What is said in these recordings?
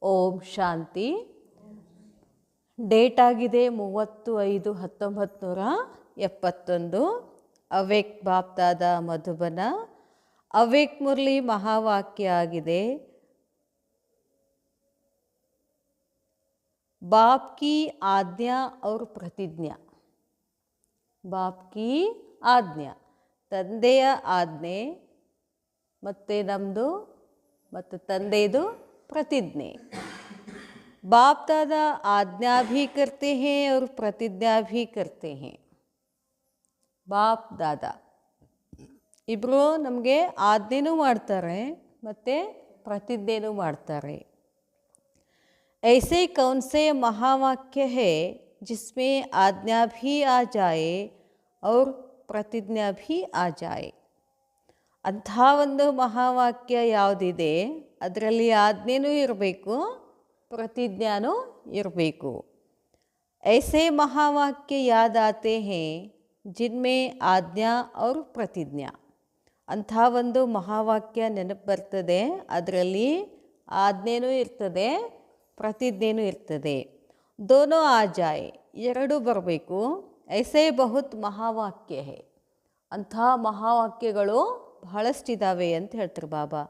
ಓಂ ಶಾಂತಿ. Date ಆಗಿದೆ 30/5/1971. Awake BapDada Madhuban. Awake Murali ಮಹಾವಾಕ್ಯ ಆಗಿದೆ. ಬಾಪ್ ಕಿ ಆಜ್ಞಾ और ಪ್ರತಿಜ್ಞಾ. ಬಾಪ್ ಕಿ ಆಜ್ಞಾ ತಂದೆಯ ಆಜ್ಞೆ ಮತ್ತು ನಮ್ಮದು ಮತ್ತು ತಂದೆಯದು प्रतिज्ञा. बाप दादा आज्ञा भी करते हैं और प्रतिज्ञा भी करते हैं. बाप दादा इब्रो नಮಗೆ ಆಜ್ಞೆನೂ ಮಾಡ್ತಾರೆ ಮತ್ತು प्रतिज्ञೆನೂ ಮಾಡ್ತಾರೆ. ऐसे कौन से महावाक्य है जिसमें आज्ञा भी आ जाए और प्रतिज्ञा भी आ जाए. ಅಂಥ ಒಂದು ಮಹಾವಾಕ್ಯ ಯಾವುದಿದೆ ಅದರಲ್ಲಿ ಆಜ್ಞೆನೂ ಇರಬೇಕು, ಪ್ರತಿಜ್ಞಾನೂ ಇರಬೇಕು. ऐसे महावाक्य याद आते हैं जिनमें आज्ञा और प्रतिज्ञा. ಅಂಥ ಒಂದು ಮಹಾವಾಕ್ಯ ನೆನಪು ಬರ್ತದೆ, ಅದರಲ್ಲಿ ಆಜ್ಞೆನೂ ಇರ್ತದೆ, ಪ್ರತಿಜ್ಞೆನೂ ಇರ್ತದೆ. दोनों आ जाए, ಎರಡೂ ಬರಬೇಕು. ऐसे बहुत महावाक्य है. ಅಂಥ ಮಹಾವಾಕ್ಯಗಳು ಬಹಳಷ್ಟಿದ್ದಾವೆ ಅಂತ ಹೇಳ್ತಾರೆ ಬಾಬಾ.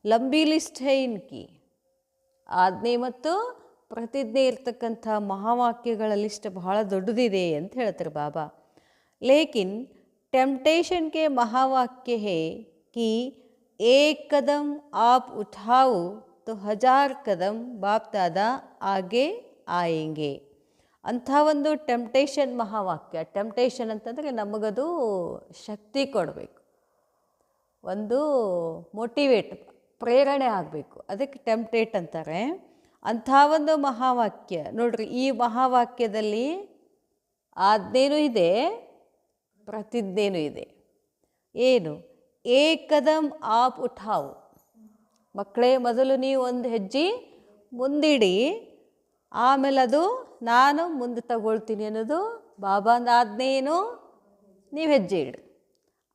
ಲಂಬಿ ಲಿಸ್ಟ್ ಹೈ ಇನ್ಕಿ. ಆಜ್ಞೆ ಮತ್ತು ಪ್ರತಿಜ್ಞೆ ಇರ್ತಕ್ಕಂಥ ಮಹಾವಾಕ್ಯಗಳ ಲಿಸ್ಟ್ ಬಹಳ ದೊಡ್ಡದಿದೆ ಅಂತ ಹೇಳ್ತಾರೆ ಬಾಬಾ. ಲೇಕಿನ್ टेम्पटेशन के महावाक्य है कि एक कदम आप उठाओ तो 1000 कदम बाप दादा आगे आएंगे. ಅಂಥ ಒಂದು ಟೆಂಪ್ಟೇಷನ್ ಮಹಾವಾಕ್ಯ. ಟೆಂಪ್ಟೇಷನ್ ಅಂತಂದರೆ ನಮಗದು ಶಕ್ತಿ ಕೊಡಬೇಕು, ಒಂದು ಮೋಟಿವೇಟ್, ಪ್ರೇರಣೆ ಆಗಬೇಕು, ಅದಕ್ಕೆ ಟೆಂಪ್ಟೇಟ್ ಅಂತಾರೆ. ಅಂಥ ಒಂದು ಮಹಾವಾಕ್ಯ ನೋಡ್ರಿ. ಈ ಮಹಾವಾಕ್ಯದಲ್ಲಿ ಆಜ್ಞೆನೂ ಇದೆ, ಪ್ರತಿಜ್ಞೆನೂ ಇದೆ. ಏನು? ಏಕ್ ಕದಮ್ ಆಪ್ ಉಠಾವು. ಮಕ್ಕಳೇ, ಮೊದಲು ನೀವು ಒಂದು ಹೆಜ್ಜೆ ಮುಂದಿಡಿ, ಆಮೇಲೆ ಅದು ನಾನು ಮುಂದೆ ತಗೊಳ್ತೀನಿ ಅನ್ನೋದು ಬಾಬಾನ ಆಜ್ಞೆ. ಏನು? ನೀವು ಹೆಜ್ಜೆ ಇಡ್ರಿ,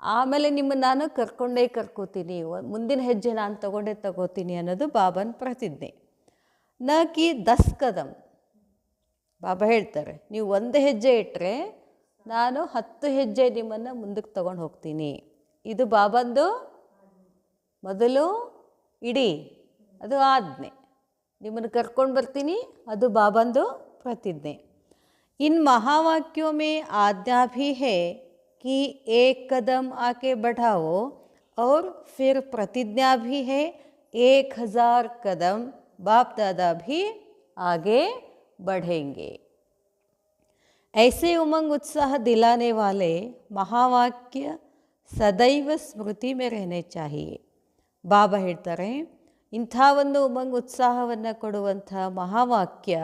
ಆಮೇಲೆ ನಿಮ್ಮನ್ನು ನಾನು ಕರ್ಕೋತೀನಿ, ಮುಂದಿನ ಹೆಜ್ಜೆ ನಾನು ತಗೋತೀನಿ ಅನ್ನೋದು ಬಾಬಾನ ಪ್ರತಿಜ್ಞೆ. ನ ಕಿ 10 ಕದಮ್. ಬಾಬಾ ಹೇಳ್ತಾರೆ, ನೀವು ಒಂದು ಹೆಜ್ಜೆ ಇಟ್ಟರೆ ನಾನು 10 ಹೆಜ್ಜೆ ನಿಮ್ಮನ್ನು ಮುಂದಕ್ಕೆ ತಗೊಂಡು ಹೋಗ್ತೀನಿ. ಇದು ಬಾಬಂದು ಮೊದಲು ಇಡಿ, ಅದು ಆಜ್ಞೆ. ನಿಮ್ಮನ್ನು ಕರ್ಕೊಂಡು ಬರ್ತೀನಿ, ಅದು ಬಾಬಂದು प्रतिज्ञा. इन महावाक्यों में आज्ञा भी है कि एक कदम आके बढ़ाओ और फिर प्रतिज्ञा भी है 1000 कदम बाप दादा भी आगे बढ़ेंगे. ऐसे उमंग उत्साह दिलाने वाले महावाक्य सदैव स्मृति में रहने चाहिए. ಬಾಬಾ ಹೇಳ್ತಾರೆ, ಇಂಥ ಒಂದು ಉಮಂಗ್ ಉತ್ಸಾಹವನ್ನು ಕೊಡುವಂಥ ಮಹಾವಾಕ್ಯ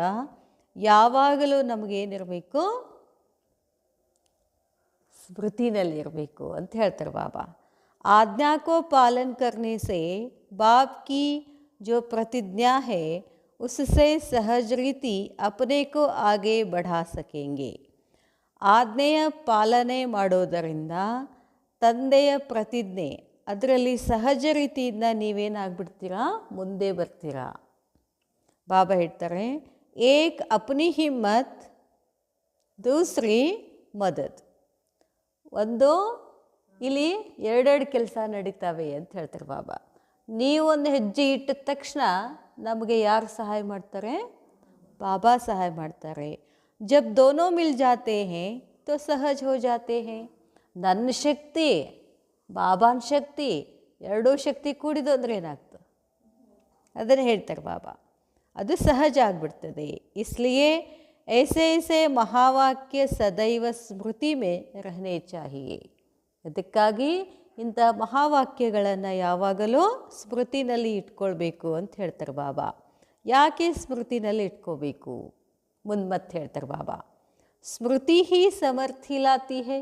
ಯಾವಾಗಲೂ ನಮಗೇನಿರಬೇಕು? ಸ್ಮೃತಿನಲ್ಲಿರಬೇಕು ಅಂತ ಹೇಳ್ತಾರೆ ಬಾಬಾ. आज्ञा को पालन करने से बाप की जो प्रतिज्ञा है उससे सहज रीति अपने को आगे बढ़ा सकेंगे. ಆಜ್ಞೆಯ ಪಾಲನೆ ಮಾಡೋದರಿಂದ ತಂದೆಯ ಪ್ರತಿಜ್ಞೆ, ಅದರಲ್ಲಿ ಸಹಜ ರೀತಿಯಿಂದ ನೀವೇನಾಗ್ಬಿಡ್ತೀರಾ? ಮುಂದೆ ಬರ್ತೀರಾ. ಬಾಬಾ ಹೇಳ್ತಾರೆ, ಏಕ್ ಅಪ್ನಿ ಹಿಮ್ಮತ್ ದೂಸರಿ ಮದದ್. ಒಂದು ಇಲ್ಲಿ ಎರಡೆರಡು ಕೆಲಸ ನಡೀತಾವೆ ಅಂತ ಹೇಳ್ತಾರೆ ಬಾಬಾ. ನೀವು ಒಂದು ಹೆಜ್ಜೆ ಇಟ್ಟ ತಕ್ಷಣ ನಮಗೆ ಯಾರು ಸಹಾಯ ಮಾಡ್ತಾರೆ? ಬಾಬಾ ಸಹಾಯ ಮಾಡ್ತಾರೆ. ಜಬ್ ದೋನೋ ಮಿಲ್ ಜಾತೆ ಹೇ ತೋ ಸಹಜ ಹೋ ಜಾತೆ ಹೇ. ನನ್ನ ಶಕ್ತಿ, ಬಾಬಾನ ಶಕ್ತಿ, ಎರಡೂ ಶಕ್ತಿ ಕೂಡಿದು ಅಂದರೆ ಏನಾಗ್ತದೆ? ಅದನ್ನು ಹೇಳ್ತಾರೆ ಬಾಬಾ, ಅದು ಸಹಜ ಆಗಿಬಿಡ್ತದೆ. ಇಸ್ಲಿಯೇ ऐसे ऐसे महावाक्य सदैव स्मृति में रहने चाहिए. ಅದಕ್ಕಾಗಿ ಇಂಥ ಮಹಾವಾಕ್ಯಗಳನ್ನು ಯಾವಾಗಲೂ ಸ್ಮೃತಿನಲ್ಲಿ ಇಟ್ಕೊಳ್ಬೇಕು ಅಂತ ಹೇಳ್ತಾರೆ ಬಾಬಾ. ಯಾಕೆ ಸ್ಮೃತಿನಲ್ಲಿ ಇಟ್ಕೋಬೇಕು? ಮುಂದೆ ಮತ್ತೆ ಹೇಳ್ತಾರೆ ಬಾಬಾ, ಸ್ಮೃತಿ ಹಿ ಸಮರ್ಥಿಲಾತಿ ಹೇ.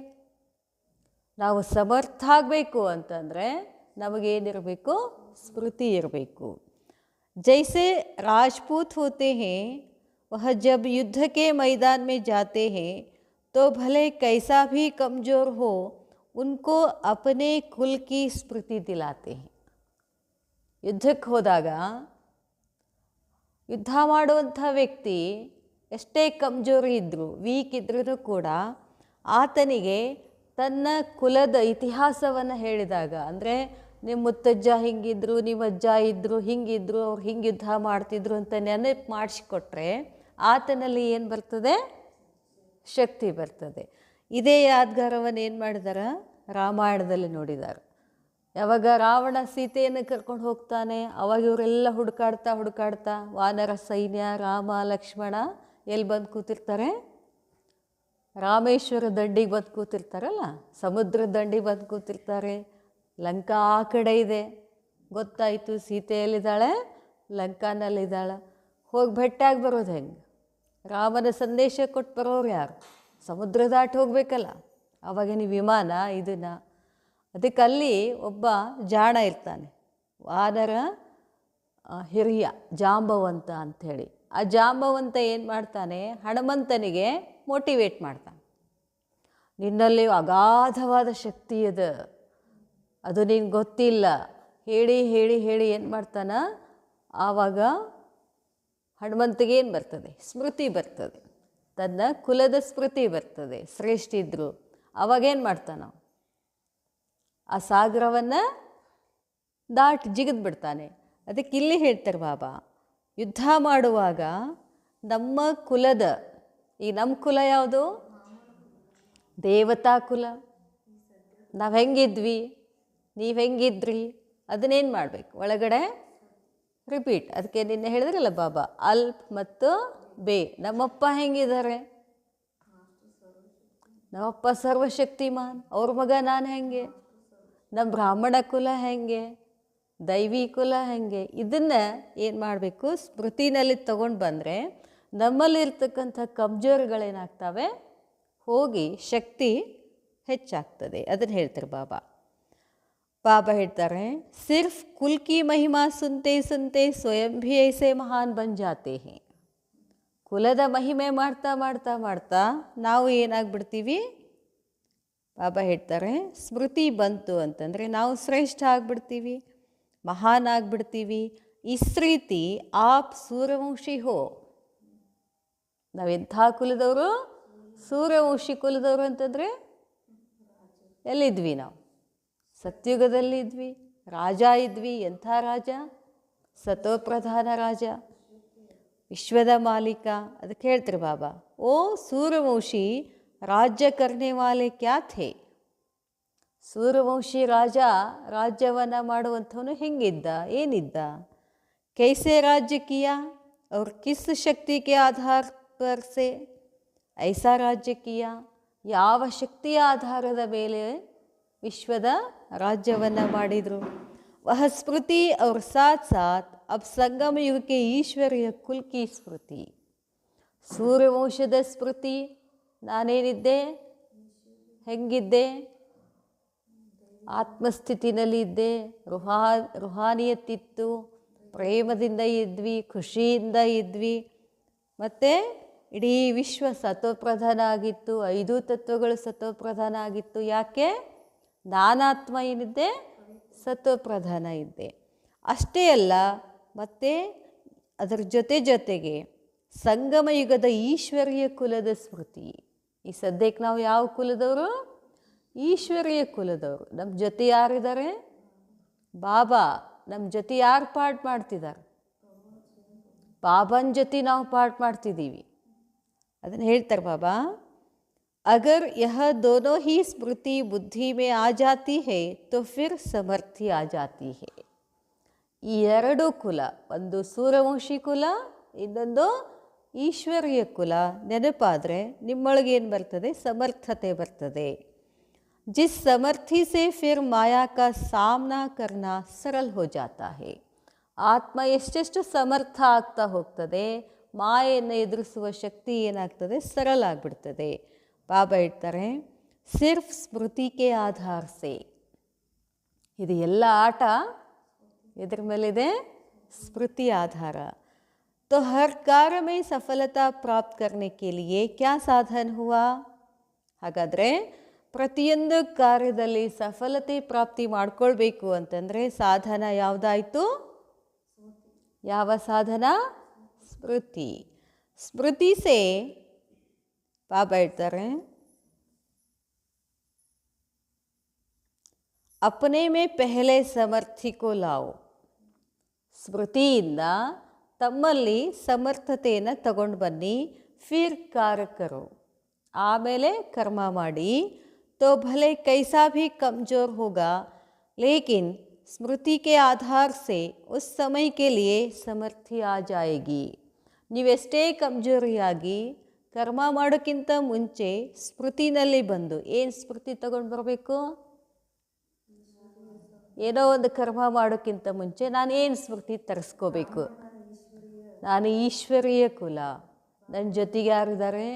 ನಾವು ಸಮರ್ಥ ಆಗಬೇಕು ಅಂತಂದರೆ ನಮಗೇನಿರಬೇಕು? ಸ್ಮೃತಿ ಇರಬೇಕು. जैसे राजपूत होते हैं, वह जब युद्ध के मैदान में जाते हैं तो भले कैसा भी कमज़ोर हो उनको अपने कुल की स्मृति दिलाते हैं. ಯುದ್ಧಕ್ಕೆ ಹೋದಾಗ ಯುದ್ಧ ಮಾಡುವಂಥ ವ್ಯಕ್ತಿ ಎಷ್ಟೇ ಕಮ್ಜೋರಿ ಇದ್ದರೂ, ವೀಕ್ ಇದ್ರೂ ಕೂಡ ಆತನಿಗೆ ತನ್ನ ಕುಲದ ಇತಿಹಾಸವನ್ನು ಹೇಳಿದಾಗ, ಅಂದರೆ ನಿಮ್ಮ ಮುತ್ತಜ್ಜ ಹಿಂಗಿದ್ರು, ನಿಮ್ಮ ಅಜ್ಜ ಇದ್ದರು, ಹಿಂಗಿದ್ರು, ಅವ್ರು ಹಿಂಗೆ ಯುದ್ಧ ಮಾಡ್ತಿದ್ರು ಅಂತ ನೆನಪು ಮಾಡಿಸಿಕೊಟ್ರೆ ಆತನಲ್ಲಿ ಏನು ಬರ್ತದೆ? ಶಕ್ತಿ ಬರ್ತದೆ. ಇದೇ ಯಾದ್ಗಾರವನ್ನು ಏನು ಮಾಡಿದಾರೆ? ರಾಮಾಯಣದಲ್ಲಿ ನೋಡಿದ್ದಾರೆ. ಯಾವಾಗ ರಾವಣ ಸೀತೆಯನ್ನು ಕರ್ಕೊಂಡು ಹೋಗ್ತಾನೆ, ಅವಾಗ ಇವರೆಲ್ಲ ಹುಡುಕಾಡ್ತಾ ವಾನರ ಸೈನ್ಯ, ರಾಮ ಲಕ್ಷ್ಮಣ ಎಲ್ಲಿ ಬಂದು ಕೂತಿರ್ತಾರೆ? ರಾಮೇಶ್ವರ ದಂಡಿಗೆ ಬಂದು ಕೂತಿರ್ತಾರಲ್ಲ, ಸಮುದ್ರ ದಂಡಿಗೆ ಬಂದು ಕೂತಿರ್ತಾರೆ. ಲಂಕಾ ಆ ಕಡೆ ಇದೆ, ಗೊತ್ತಾಯಿತು ಸೀತೆಯಲ್ಲಿದ್ದಾಳೆ, ಲಂಕಾನಲ್ಲಿದ್ದಾಳೆ. ಹೋಗಿ ಭೇಟಿಯಾಗಿ ಬರೋದು ಹೆಂಗೆ? ರಾಮನ ಸಂದೇಶ ಕೊಟ್ಟು ಬರೋರು ಯಾರು? ಸಮುದ್ರ ದಾಟಿ ಹೋಗ್ಬೇಕಲ್ಲ, ಅವಾಗಿನ ವಿಮಾನ ಇದನ್ನು. ಅದಕ್ಕೆ ಅಲ್ಲಿ ಒಬ್ಬ ಜಾಣ ಇರ್ತಾನೆ, ವಾನರ ಹಿರಿಯ ಜಾಂಬವಂತ ಅಂಥೇಳಿ. ಆ ಜಾಂಬವಂತ ಏನು ಮಾಡ್ತಾನೆ? ಹನುಮಂತನಿಗೆ ಮೋಟಿವೇಟ್ ಮಾಡ್ತಾನೆ. ನಿನ್ನಲ್ಲಿ ಅಗಾಧವಾದ ಶಕ್ತಿ ಇದೆ, ಅದು ನಿನ್ಗೆ ಗೊತ್ತಿಲ್ಲ. ಹೇಳಿ ಹೇಳಿ ಹೇಳಿ ಏನು ಮಾಡ್ತಾನ? ಆವಾಗ ಹನುಮಂತಿಗೆ ಏನು ಬರ್ತದೆ? ಸ್ಮೃತಿ ಬರ್ತದೆ, ತನ್ನ ಕುಲದ ಸ್ಮೃತಿ ಬರ್ತದೆ, ಶ್ರೇಷ್ಠ ಇದ್ದರು. ಅವಾಗೇನು ಮಾಡ್ತಾನ? ಆ ಸಾಗರವನ್ನು ದಾಟಿ ಜಿಗಿದು ಬಿಡ್ತಾನೆ. ಅದಕ್ಕೆ ಇಲ್ಲಿ ಹೇಳ್ತಾರೆ ಬಾಬಾ, ಯುದ್ಧ ಮಾಡುವಾಗ ನಮ್ಮ ಕುಲದ, ಈ ನಮ್ಮ ಕುಲ ಯಾವುದು? ದೇವತಾ ಕುಲ. ನಾವು ಹೆಂಗಿದ್ವಿ, ನೀವು ಹೆಂಗಿದ್ರಿ, ಅದನ್ನೇನು ಮಾಡಬೇಕು? ಒಳಗಡೆ ರಿಪೀಟ್. ಅದಕ್ಕೆ ನಿನ್ನೆ ಹೇಳಿದ್ರಲ್ಲ ಬಾಬಾ, ಅಲ್ಪ್ ಮತ್ತು ಬೇ. ನಮ್ಮಪ್ಪ ಹೆಂಗಿದ್ದಾರೆ? ನಮ್ಮಪ್ಪ ಸರ್ವಶಕ್ತಿಮಾನ್, ಅವ್ರ ಮಗ ನಾನು ಹೆಂಗೆ? ನಮ್ಮ ಬ್ರಾಹ್ಮಣ ಕುಲ ಹೆಂಗೆ? ದೈವಿ ಕುಲ ಹೆಂಗೆ? ಇದನ್ನು ಏನು ಮಾಡಬೇಕು? ಸ್ಮೃತಿನಲ್ಲಿ ತಗೊಂಡು ಬಂದರೆ ನಮ್ಮಲ್ಲಿರ್ತಕ್ಕಂಥ ಕಮ್ಜೋರಿಗಳೇನಾಗ್ತವೆ? ಹೋಗಿ ಶಕ್ತಿ ಹೆಚ್ಚಾಗ್ತದೆ. ಅದನ್ನು ಹೇಳ್ತಾರೆ ಬಾಬಾ. ಬಾಬಾ ಹೇಳ್ತಾರೆ, ಸಿರ್ಫ್ ಕುಲ್ ಕಿ ಮಹಿಮಾ ಸುನ್ತೆ ಸುನ್ತೆ ಸ್ವಯಂ ಭಿ ಐಸೆ ಮಹಾನ್ ಬನ್ ಜಾತೆ ಹೇ. ಕುಲದ ಮಹಿಮೆ ಮಾಡ್ತಾ ಮಾಡ್ತಾ ಮಾಡ್ತಾ ನಾವು ಏನಾಗ್ಬಿಡ್ತೀವಿ? ಬಾಬಾ ಹೇಳ್ತಾರೆ, ಸ್ಮೃತಿ ಬಂತು ಅಂತಂದರೆ ನಾವು ಶ್ರೇಷ್ಠ ಆಗಿಬಿಡ್ತೀವಿ, ಮಹಾನ್ ಆಗಿಬಿಡ್ತೀವಿ. ಇಸ್ ರೀತಿ ಆಪ್ ಸೂರ್ಯವಂಶಿ ಹೋ. ನಾವೆಂಥ ಕುಲದವರು? ಸೂರ್ಯವಂಶಿ ಕುಲದವರು ಅಂತಂದರೆ ಎಲ್ಲಿದ್ವಿ ನಾವು? ಸತ್ಯುಗದಲ್ಲಿ ಇದ್ವಿ, ರಾಜ ಇದ್ವಿ. ಎಂಥ ರಾಜ? ಸತೋಪ್ರಧಾನ ರಾಜ, ವಿಶ್ವದ ಮಾಲೀಕ. ಅದಕ್ಕೆ ಹೇಳ್ತಾರೆ ಬಾಬಾ, ಓ ಸೂರ್ಯವಂಶಿ ರಾಜ್ಯ ಕರ್ನೆ ವಾಲೆ ಕ್ಯಾ ಥೇ. ಸೂರ್ಯವಂಶಿ ರಾಜ ರಾಜ್ಯವನ್ನು ಮಾಡುವಂಥವನು ಹೆಂಗಿದ್ದ, ಏನಿದ್ದ? ಕೈಸೆ ರಾಜ್ಯ ಕಿಯಾ और किस शक्ति के आधार पर से ऐसा राज्य किया. ಯಾವ ಶಕ್ತಿಯ ಆಧಾರದ ಮೇಲೆ ವಿಶ್ವದ ರಾಜ್ಯವನ್ನು ಮಾಡಿದರು? ವಹ ಸ್ಮೃತಿ और साथ साथ अब संगम युग के ईश्वरीय कुल की स्मृति. ಸೂರ್ಯವಂಶದ ಸ್ಮೃತಿ, ನಾನೇನಿದ್ದೆ, ಹೆಂಗಿದ್ದೆ? ಆತ್ಮಸ್ಥಿತಿನಲ್ಲಿ ಇದ್ದೆ, ರುಹಾನಿಯತ್ತಿತ್ತು, ಪ್ರೇಮದಿಂದ ಇದ್ವಿ, ಖುಷಿಯಿಂದ ಇದ್ವಿ. ಮತ್ತು ಇಡೀ ವಿಶ್ವ ಸತೋಪ್ರಧಾನ ಆಗಿತ್ತು, 5 ತತ್ವಗಳು ಸತೋಪ್ರಧಾನ ಆಗಿತ್ತು. ಯಾಕೆ? ನಾನಾತ್ಮ ಏನಿದ್ದೆ? ಸತೋಪ್ರಧಾನ ಇದ್ದೆ. ಅಷ್ಟೇ ಅಲ್ಲ, ಮತ್ತು ಅದರ ಜೊತೆಗೆ ಸಂಗಮ ಯುಗದ ಈಶ್ವರೀಯ ಕುಲದ ಸ್ಮೃತಿ. ಈ ಸದ್ಯಕ್ಕೆ ನಾವು ಯಾವ ಕುಲದವರು? ಈಶ್ವರೀಯ ಕುಲದವರು. ನಮ್ಮ ಜೊತೆ ಯಾರಿದ್ದಾರೆ? ಬಾಬಾ. ನಮ್ಮ ಜೊತೆ ಯಾರು ಪಾಠ ಮಾಡ್ತಿದ್ದಾರೆ? ಬಾಬನ ಜೊತೆ ನಾವು ಪಾಠ ಮಾಡ್ತಿದ್ದೀವಿ. ಅದನ್ನು ಹೇಳ್ತಾರೆ ಬಾಬಾ, ಅಗರ್ ಯಹ ದೋನೋ ಹಿ ಸ್ಮೃತಿ ಬುದ್ಧಿ ಮೇ ಆ ಜಾತಿ ಹೇ ತೋ ಫಿರ್ ಸಮರ್ಥಿ ಆ ಜಾತಿ ಹೇ. ಈ 2 ಕುಲ, ಒಂದು ಸೂರ್ಯವಂಶಿ ಕುಲ, ಇನ್ನೊಂದು ಈಶ್ವರೀಯ ಕುಲ ನೆನಪಾದರೆ ನಿಮ್ಮೊಳಗೆ ಏನು ಬರ್ತದೆ? ಸಮರ್ಥತೆ ಬರ್ತದೆ. ಜಿಸ್ ಸಮರ್ಥಿ ಸೆ ಫಿರ್ ಮಾಯಾ ಕಾ ಸಾಮ್ನಾ ಕರ್ನಾ ಸರಲ್ ಹೋ ಜಾತಾ ಹೇ. ಆತ್ಮ ಎಷ್ಟೆಷ್ಟು ಸಮರ್ಥ ಆಗ್ತಾ ಹೋಗ್ತದೆ, ಮಾಯೆಯನ್ನು ಎದುರಿಸುವ ಶಕ್ತಿ ಏನಾಗ್ತದೆ? ಸರಳ ಆಗಿಬಿಡ್ತದೆ. ಬಾಬಾ ಹೇಳ್ತಾರೆ, ಸಿರ್ಫ್ ಸ್ಮೃತಿ ಕೆ ಆಧಾರ ಸೆ. ಇದು ಎಲ್ಲ ಆಟ ಎದ್ರ ಮೇಲಿದೆ? ಸ್ಮೃತಿ ಆಧಾರ. तो हर कार्य में सफलता प्राप्त करने के लिए क्या साधन हुआ? ಹಾಗಾದರೆ ಪ್ರತಿಯೊಂದು ಕಾರ್ಯದಲ್ಲಿ ಸಫಲತೆ ಪ್ರಾಪ್ತಿ ಮಾಡ್ಕೊಳ್ಬೇಕು ಅಂತಂದರೆ ಸಾಧನ ಯಾವುದಾಯಿತು? ಯಾವ ಸಾಧನ? स्मृति स्मृति से बाबा ಹೇಳ್ತಾರೆ अपने में पहले समर्थी को लाओ ಸ್ಮೃತಿಯಿಂದ ತಮ್ಮಲ್ಲಿ ಸಮರ್ಥತೆಯನ್ನು ತಗೊಂಡು ಬನ್ನಿ ಫಿರ್ ಕಾರ್ಯ ಕರೋ ಆಮೇಲೆ ಕರ್ಮ ಮಾಡಿ तो भले कैसा भी कमज़ोर होगा लेकिन स्मृति के आधार से उस समय के लिए समर्थी आ जाएगी ನೀವೆಷ್ಟೇ ಕಮ್ಜೋರಿಯಾಗಿ ಕರ್ಮ ಮಾಡೋಕ್ಕಿಂತ ಮುಂಚೆ ಸ್ಮೃತಿನಲ್ಲಿ ಬಂದು ಏನು ಸ್ಮೃತಿ ತಗೊಂಡು ಬರಬೇಕು ಏನೋ ಒಂದು ಕರ್ಮ ಮಾಡೋಕ್ಕಿಂತ ಮುಂಚೆ ನಾನು ಏನು ಸ್ಮೃತಿ ತರಿಸ್ಕೋಬೇಕು ನಾನು ಈಶ್ವರೀಯ ಕುಲ ನನ್ನ ಜೊತೆಗೆ ಯಾರಿದ್ದಾರೆ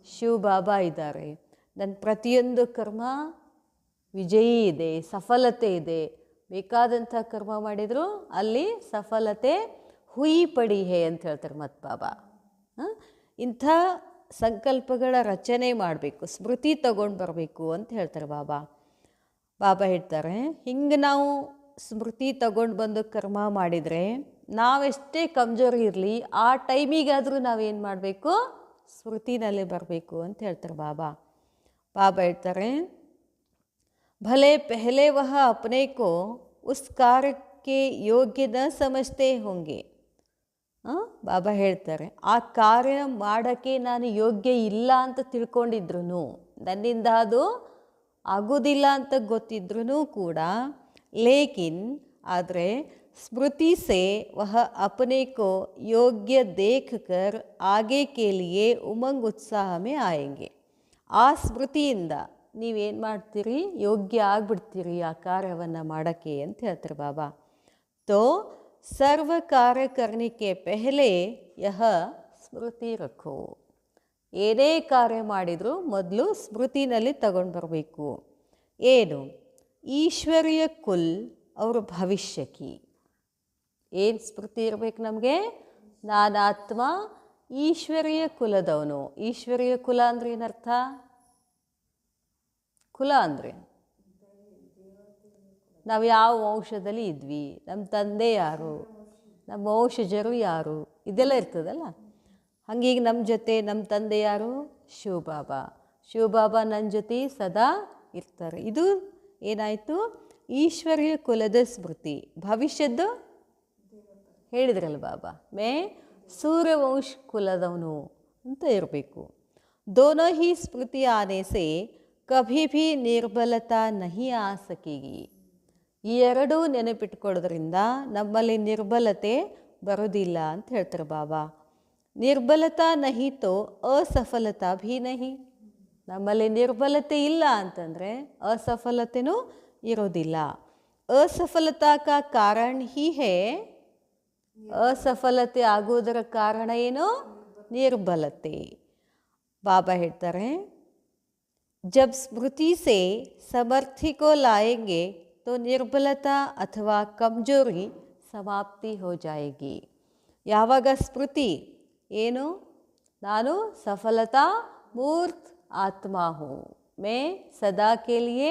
ಶಿವ ಬಾಬಾ ಇದ್ದಾರೆ ನನ್ನ ಪ್ರತಿಯೊಂದು ಕರ್ಮ ವಿಜಯಿ ಇದೆ ಸಫಲತೆ ಇದೆ ಬೇಕಾದಂಥ ಕರ್ಮ ಮಾಡಿದರೂ ಅಲ್ಲಿ ಸಫಲತೆ ಹುಯಿ ಪಡಿ ಹೇ ಅಂತ ಹೇಳ್ತಾರೆ ಮತ್ತು ಬಾಬಾ ಇಂಥ ಸಂಕಲ್ಪಗಳ ರಚನೆ ಮಾಡಬೇಕು ಸ್ಮೃತಿ ತಗೊಂಡು ಬರಬೇಕು ಅಂತ ಹೇಳ್ತಾರೆ ಬಾಬಾ ಬಾಬಾ ಹೇಳ್ತಾರೆ ಹಿಂಗೆ ನಾವು ಸ್ಮೃತಿ ತಗೊಂಡು ಬಂದು ಕರ್ಮ ಮಾಡಿದರೆ ನಾವೆಷ್ಟೇ ಕಮ್ಜೋರಿ ಇರಲಿ ಆ ಟೈಮಿಗಾದರೂ ನಾವೇನು ಮಾಡಬೇಕು ಸ್ಮೃತಿನಲ್ಲಿ ಬರಬೇಕು ಅಂತ ಹೇಳ್ತಾರೆ ಬಾಬಾ ಬಾಬಾ ಹೇಳ್ತಾರೆ भले पहले वह अपने को उस कार्य के योग्य न समझते होंगे ಬಾಬಾ ಹೇಳ್ತಾರೆ ಆ ಕಾರ್ಯ ಮಾಡೋಕ್ಕೆ ನಾನು ಯೋಗ್ಯ ಇಲ್ಲ ಅಂತ ತಿಳ್ಕೊಂಡಿದ್ರು ನನ್ನಿಂದ ಅದು ಆಗೋದಿಲ್ಲ ಅಂತ ಗೊತ್ತಿದ್ರೂ ಕೂಡ ಲೇಕಿನ್ ಆದರೆ स्मृति से वह अपने को योग्य देखकर आगे के लिए उमंग उत्साह में आएंगे ಆ ಸ್ಮೃತಿಯಿಂದ ನೀವೇನು ಮಾಡ್ತೀರಿ ಯೋಗ್ಯ ಆಗಿಬಿಡ್ತೀರಿ ಆ ಕಾರ್ಯವನ್ನು ಮಾಡೋಕ್ಕೆ ಅಂತ ಹೇಳ್ತಾರೆ ಬಾಬಾ तो सर्व कार्य करने के पहले यह ಸ್ಮೃತಿ ರಖೋ ಏನೇ ಕಾರ್ಯ ಮಾಡಿದರೂ ಮೊದಲು ಸ್ಮೃತಿನಲ್ಲಿ ತಗೊಂಡು ಬರಬೇಕು ಏನು ಈಶ್ವರೀಯ ಕುಲ್ ಅವ್ರ ಭವಿಷ್ಯಕ್ಕೆ ಏನು ಸ್ಮೃತಿ ಇರಬೇಕು ನಮಗೆ ನಾನಾತ್ಮ ಈಶ್ವರೀಯ ಕುಲದವನು ಈಶ್ವರೀಯ ಕುಲ ಅಂದರೆ ಏನರ್ಥ ಕುಲ ಅಂದರೆ ನಾವು ಯಾವ ವಂಶದಲ್ಲಿ ಇದ್ವಿ ನಮ್ಮ ತಂದೆ ಯಾರು ನಮ್ಮ ವಂಶಜರು ಯಾರು ಇದೆಲ್ಲ ಇರ್ತದಲ್ಲ ಹಂಗೀಗ ನಮ್ಮ ಜೊತೆ ನಮ್ಮ ತಂದೆ ಯಾರು ಶಿವಬಾಬಾ ನನ್ನ ಜೊತೆ ಸದಾ ಇರ್ತಾರೆ ಇದು ಏನಾಯಿತು ಈಶ್ವರೀಯ ಕುಲದ ಸ್ಮೃತಿ ಭವಿಷ್ಯದ್ದು ಹೇಳಿದ್ರಲ್ಲ ಬಾಬಾ सूर्यवंश कुलदवनु ಅಂತ ಇರಬೇಕು दोनों ही स्मृति आने से कभी भी निर्बलता नहीं आ सकेगी ಈ ಎರಡೂ ನೆನಪಿಟ್ಕೊಳ್ಳೋದ್ರಿಂದ ನಮ್ಮಲ್ಲಿ ನಿರ್ಬಲತೆ ಬರೋದಿಲ್ಲ ಅಂತ ಹೇಳ್ತಾರೆ ಬಾಬಾ ನಿರ್ಬಲತಾ ನಹಿ ತೋ ಅಸಫಲತಾ ಭೀ ನಹಿ ನಮ್ಮಲ್ಲಿ ನಿರ್ಬಲತೆ ಇಲ್ಲ ಅಂತಂದರೆ ಅಸಫಲತೆನೂ ಇರೋದಿಲ್ಲ असफलता का कारण ही है असफलते आगोदर कारण ಏನು निर्बलते बाबा ಹೇಳ್ತಾರೆ जब स्मृति से समर्थी को लाएंगे तो निर्बलता अथवा कमजोरी समाप्ति हो जाएगी ಯಾವಾಗ ಸ್ಮೃತಿ ಏನು ನಾನು सफलता मूर्त आत्मा हूँ मैं सदा के लिए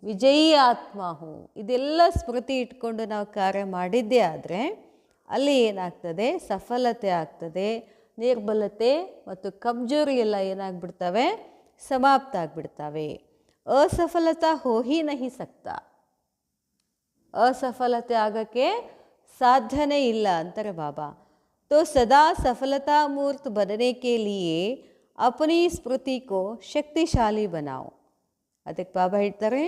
ವಿಜಯಿ ಆತ್ಮ ಹೂँ ಇದೆಲ್ಲ ಸ್ಮೃತಿ ಇಟ್ಕೊಂಡು ನಾವು ಕಾರ್ಯ ಮಾಡಿದ್ದೇ ಆದರೆ ಅಲ್ಲಿ ಏನಾಗ್ತದೆ ಸಫಲತೆ ಆಗ್ತದೆ ನಿರ್ಬಲತೆ ಮತ್ತು ಕಮ್ಜೋರಿ ಎಲ್ಲ ಏನಾಗ್ಬಿಡ್ತವೆ ಸಮಾಪ್ತ ಆಗಿಬಿಡ್ತವೆ असफलता हो ही नहीं सकता असफलते आगಕ್ಕೆ ಸಾಧ್ಯನೇ ಇಲ್ಲ ಅಂತಾರೆ ಬಾಬಾ तो सदा सफलता मूर्त बनने के लिए अपनी स्मृति को शक्तिशाली बनाओ ಅದಕ್ಕೆ ಬಾಬಾ ಹೇಳ್ತಾರೆ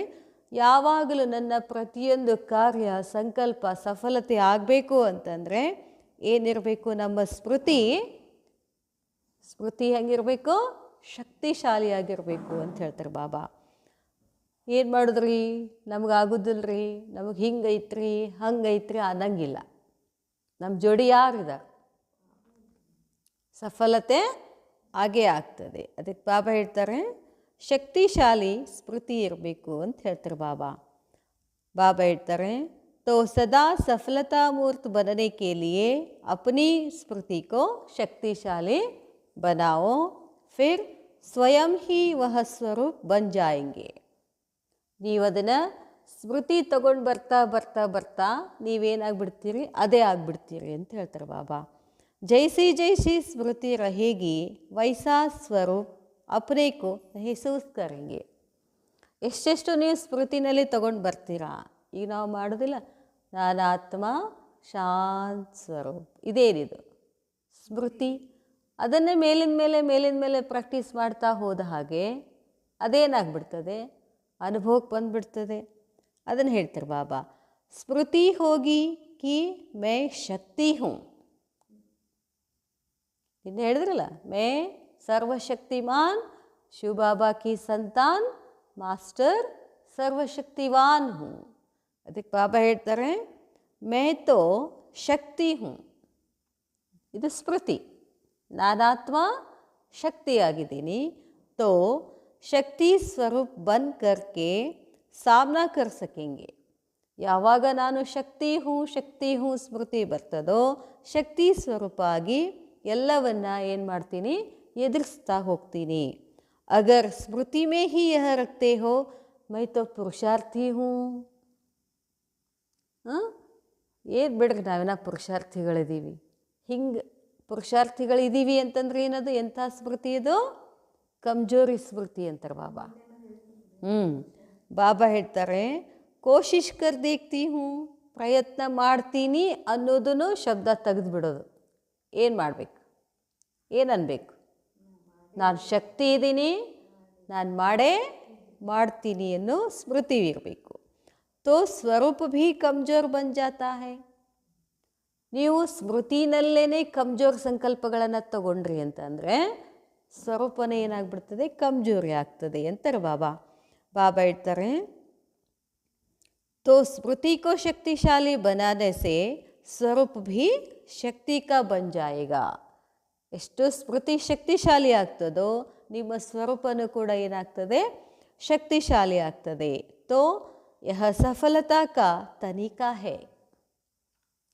ಯಾವಾಗಲೂ ನನ್ನ ಪ್ರತಿಯೊಂದು ಕಾರ್ಯ ಸಂಕಲ್ಪ ಸಫಲತೆ ಆಗಬೇಕು ಅಂತಂದರೆ ಏನಿರಬೇಕು ನಮ್ಮ ಸ್ಮೃತಿ ಹೆಂಗಿರಬೇಕು ಶಕ್ತಿಶಾಲಿಯಾಗಿರಬೇಕು ಅಂತ ಹೇಳ್ತಾರೆ ಬಾಬಾ ಏನು ಮಾಡಿದ್ರಿ ನಮಗಾಗೋದಿಲ್ಲರಿ ನಮಗೆ ಹಿಂಗೈತ್ರಿ ಹಂಗೈತ್ರಿ ಅನ್ನಂಗಿಲ್ಲ ನಮ್ಮ ಜೋಡಿ ಯಾರಿದ್ದಾರೆ ಸಫಲತೆ ಆಗೇ ಆಗ್ತದೆ ಅದಕ್ಕೆ ಬಾಬಾ ಹೇಳ್ತಾರೆ ಶಕ್ತಿಶಾಲಿ ಸ್ಮೃತಿ ಇರಬೇಕು ಅಂತ ಹೇಳ್ತಾರೆ ಬಾಬಾ ಹೇಳ್ತಾರೆ तो सदा सफलता मूर्त बनने के लिए अपनी स्मृति को शक्तिशाली बनाओ फिर स्वयं ही वह स्वरूप बन जाएंगे ನೀವು ಅದನ್ನು ಸ್ಮೃತಿ ತಗೊಂಡು ಬರ್ತಾ ಬರ್ತಾ ಬರ್ತಾ ನೀವೇನಾಗ್ಬಿಡ್ತೀರಿ ಅದೇ ಆಗ್ಬಿಡ್ತೀರಿ ಅಂತ ಹೇಳ್ತಾರೆ ಬಾಬಾ जैसी जैसी स्मृति रहेगी वैसा स्वरूप अपने को महसूस करेंगे. ಎಷ್ಟೆಷ್ಟು ನೀವು ಸ್ಮೃತಿನಲ್ಲಿ ತಗೊಂಡು ಬರ್ತೀರಾ. ಈಗ ನಾವು ಮಾಡೋದಿಲ್ಲ, ನಾನಾತ್ಮ ಶಾಂತ ಸ್ವರೂಪ್, ಇದೇನಿದು ಸ್ಮೃತಿ. ಅದನ್ನೇ ಮೇಲಿನ ಮೇಲೆ ಪ್ರಾಕ್ಟೀಸ್ ಮಾಡ್ತಾ ಹೋದ ಹಾಗೆ ಅದೇನಾಗ್ಬಿಡ್ತದೆ, ಅನುಭವಕ್ಕೆ ಬಂದುಬಿಡ್ತದೆ. ಅದನ್ನು ಹೇಳ್ತಾರೆ ಬಾಬಾ, ಸ್ಮೃತಿ ಹೋಗಿ ಕಿ ಮೈ ಶಕ್ತಿ ಹೂँ. ಇನ್ನು ಹೇಳಿದ್ರಲ್ಲ, ಮೈ ಸರ್ವಶಕ್ತಿಮಾನ್ ಶಿವ ಬಾಬಾ ಕಿ ಸಂತಾನ್ ಮಾಸ್ಟರ್ ಸರ್ವಶಕ್ತಿವಾನ್ ಹೂँ. ಅದಕ್ಕೆ ಬಾಬಾ ಹೇಳ್ತಾರೆ, ಮೈ ತೋ ಶಕ್ತಿ ಹೂँ. ಇದು ಸ್ಮೃತಿ. ನಾನಾತ್ಮ ಶಕ್ತಿಯಾಗಿದ್ದೀನಿ. ತೋ ಶಕ್ತಿ ಸ್ವರೂಪ್ ಬನ್ ಕರ್ಕೆ ಸಾಮ್ನಾ ಕರ್ ಸಕೆಂಗೆ. ಯಾವಾಗ ನಾನು ಶಕ್ತಿ ಹೂ ಸ್ಮೃತಿ ಬರ್ತದೋ, ಶಕ್ತಿ ಸ್ವರೂಪ ಆಗಿ ಎಲ್ಲವನ್ನ ಏನು ಮಾಡ್ತೀನಿ, ಎದುರಿಸ್ತಾ ಹೋಗ್ತೀನಿ. ಅಗರ್ ಸ್ಮೃತಿ ಮೇ ಹಿ ಯಹ ರಖತೆ ಹೋ ಮೈ ತೋ ಪುರುಷಾರ್ಥಿ ಹೂ. ಏನು ಬಿಡ್ರಿ, ನಾವೇನ ಪುರುಷಾರ್ಥಿಗಳಿದ್ದೀವಿ. ಹಿಂಗೆ ಪುರುಷಾರ್ಥಿಗಳಿದ್ದೀವಿ ಅಂತಂದ್ರೆ ಏನದು, ಎಂಥ ಸ್ಮೃತಿ ಇದು, ಕಮ್ಜೋರಿ ಸ್ಮೃತಿ ಅಂತಾರೆ ಬಾಬಾ. ಬಾಬಾ ಹೇಳ್ತಾರೆ, ಕೋಶಿಶ್ ಕರ್ ದೇಖ್ತಿ ಹೂँ, ಪ್ರಯತ್ನ ಮಾಡ್ತೀನಿ ಅನ್ನೋದನ್ನು ಶಬ್ದ ತೆಗೆದು ಬಿಡೋದು. ಏನು ಮಾಡಬೇಕು, ಏನು ಅನ್ಬೇಕು, ನಾನು ಶಕ್ತಿ ಇದ್ದೀನಿ, ನಾನು ಮಾಡ್ತೀನಿ ಅನ್ನೋ ಸ್ಮೃತಿ ಇರಬೇಕು. ತೋ ಸ್ವರೂಪ ಭೀ ಕಮ್ಜೋರ್ ಬನ್ ಜಾತಾ ಹೈ. ನೀವು ಸ್ಮೃತಿನಲ್ಲೇ ಕಮ್ಜೋರ್ ಸಂಕಲ್ಪಗಳನ್ನು ತಗೊಂಡ್ರಿ ಅಂತಂದರೆ ಸ್ವರೂಪನೇ ಏನಾಗ್ಬಿಡ್ತದೆ, ಕಮ್ಜೋರಿ ಆಗ್ತದೆ ಅಂತಾರೆ ಬಾಬಾ. ಬಾಬಾ ಹೇಳ್ತಾರೆ, तो स्मृति को शक्तिशाली बनाने से स्वरूप भी शक्ति का बन जाएगा. ಎಷ್ಟು ಸ್ಮೃತಿ ಶಕ್ತಿಶಾಲಿ ಆಗ್ತದೋ ನಿಮ್ಮ ಸ್ವರೂಪನೂ ಕೂಡ ಏನಾಗ್ತದೆ, ಶಕ್ತಿಶಾಲಿ ಆಗ್ತದೆ. ತೋ ಯಹ ಸಫಲತಾ ಕಾ ತನಿಕಾ ಹೇ.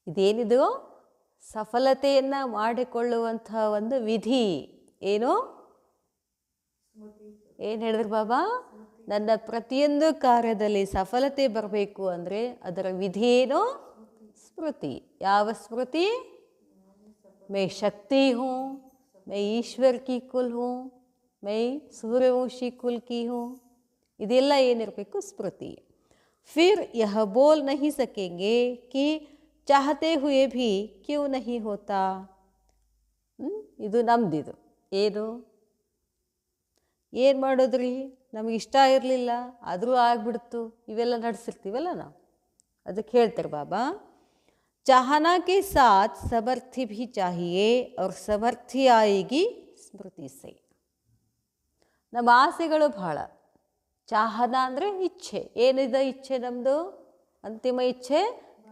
ಇದೇನಿದು, ಸಫಲತೆಯನ್ನು ಮಾಡಿಕೊಳ್ಳುವಂಥ ಒಂದು ವಿಧಿ. ಏನು ಹೇಳಿದ್ರು ಬಾಬಾ, ನನ್ನ ಪ್ರತಿಯೊಂದು ಕಾರ್ಯದಲ್ಲಿ ಸಫಲತೆ ಬರಬೇಕು ಅಂದರೆ ಅದರ ವಿಧಿ ಏನು, ಸ್ಮೃತಿ. ಯಾವ ಸ್ಮೃತಿ, ಮೈ ಶಕ್ತಿ ಹೂँ, ಮೈ ಈಶ್ವರ್ ಕಿ ಕುಲ್ ಹೂँ, ಮೈ ಸೂರ್ಯವಂಶಿ ಕುಲ್ ಕಿ ಹೂँ. ಇದೆಲ್ಲ ಏನಿರಬೇಕು, ಸ್ಮೃತಿ. ಫಿರ್ ಯಹ ಬೋಲ್ ನಹಿ ಸಕೆಂಗೆ ಕಿ ಚಾಹತೆ ಹುಯೇ ಭಿ ಕ್ಯೂ ನಹಿ ಹೋತಾ. ಇದು ನಮ್ದಿದು. ಏನು ಮಾಡೋದ್ರಿ, ನಮಗೆ ಇಷ್ಟ ಇರಲಿಲ್ಲ ಆದರೂ ಆಗ್ಬಿಡ್ತು, ಇವೆಲ್ಲ ನಡೆಸಿರ್ತೀವಲ್ಲ ನಾವು. ಅದಕ್ಕೆ ಹೇಳ್ತಾರೆ ಬಾಬಾ, ಚಾಹನಾ ಕೆ ಸಾಥ್ ಸಮರ್ಥಿ ಭಿ ಚಾಹಿಯೇ ಅವ್ರ ಸಮರ್ಥಿ ಆಯಿಗಿ ಸ್ಮೃತಿ ಸೇ. ನಮ್ಮ ಆಸೆಗಳು ಬಹಳ. ಚಾಹನ ಅಂದರೆ ಇಚ್ಛೆ. ಏನಿದೆ ಇಚ್ಛೆ ನಮ್ಮದು, ಅಂತಿಮ ಇಚ್ಛೆ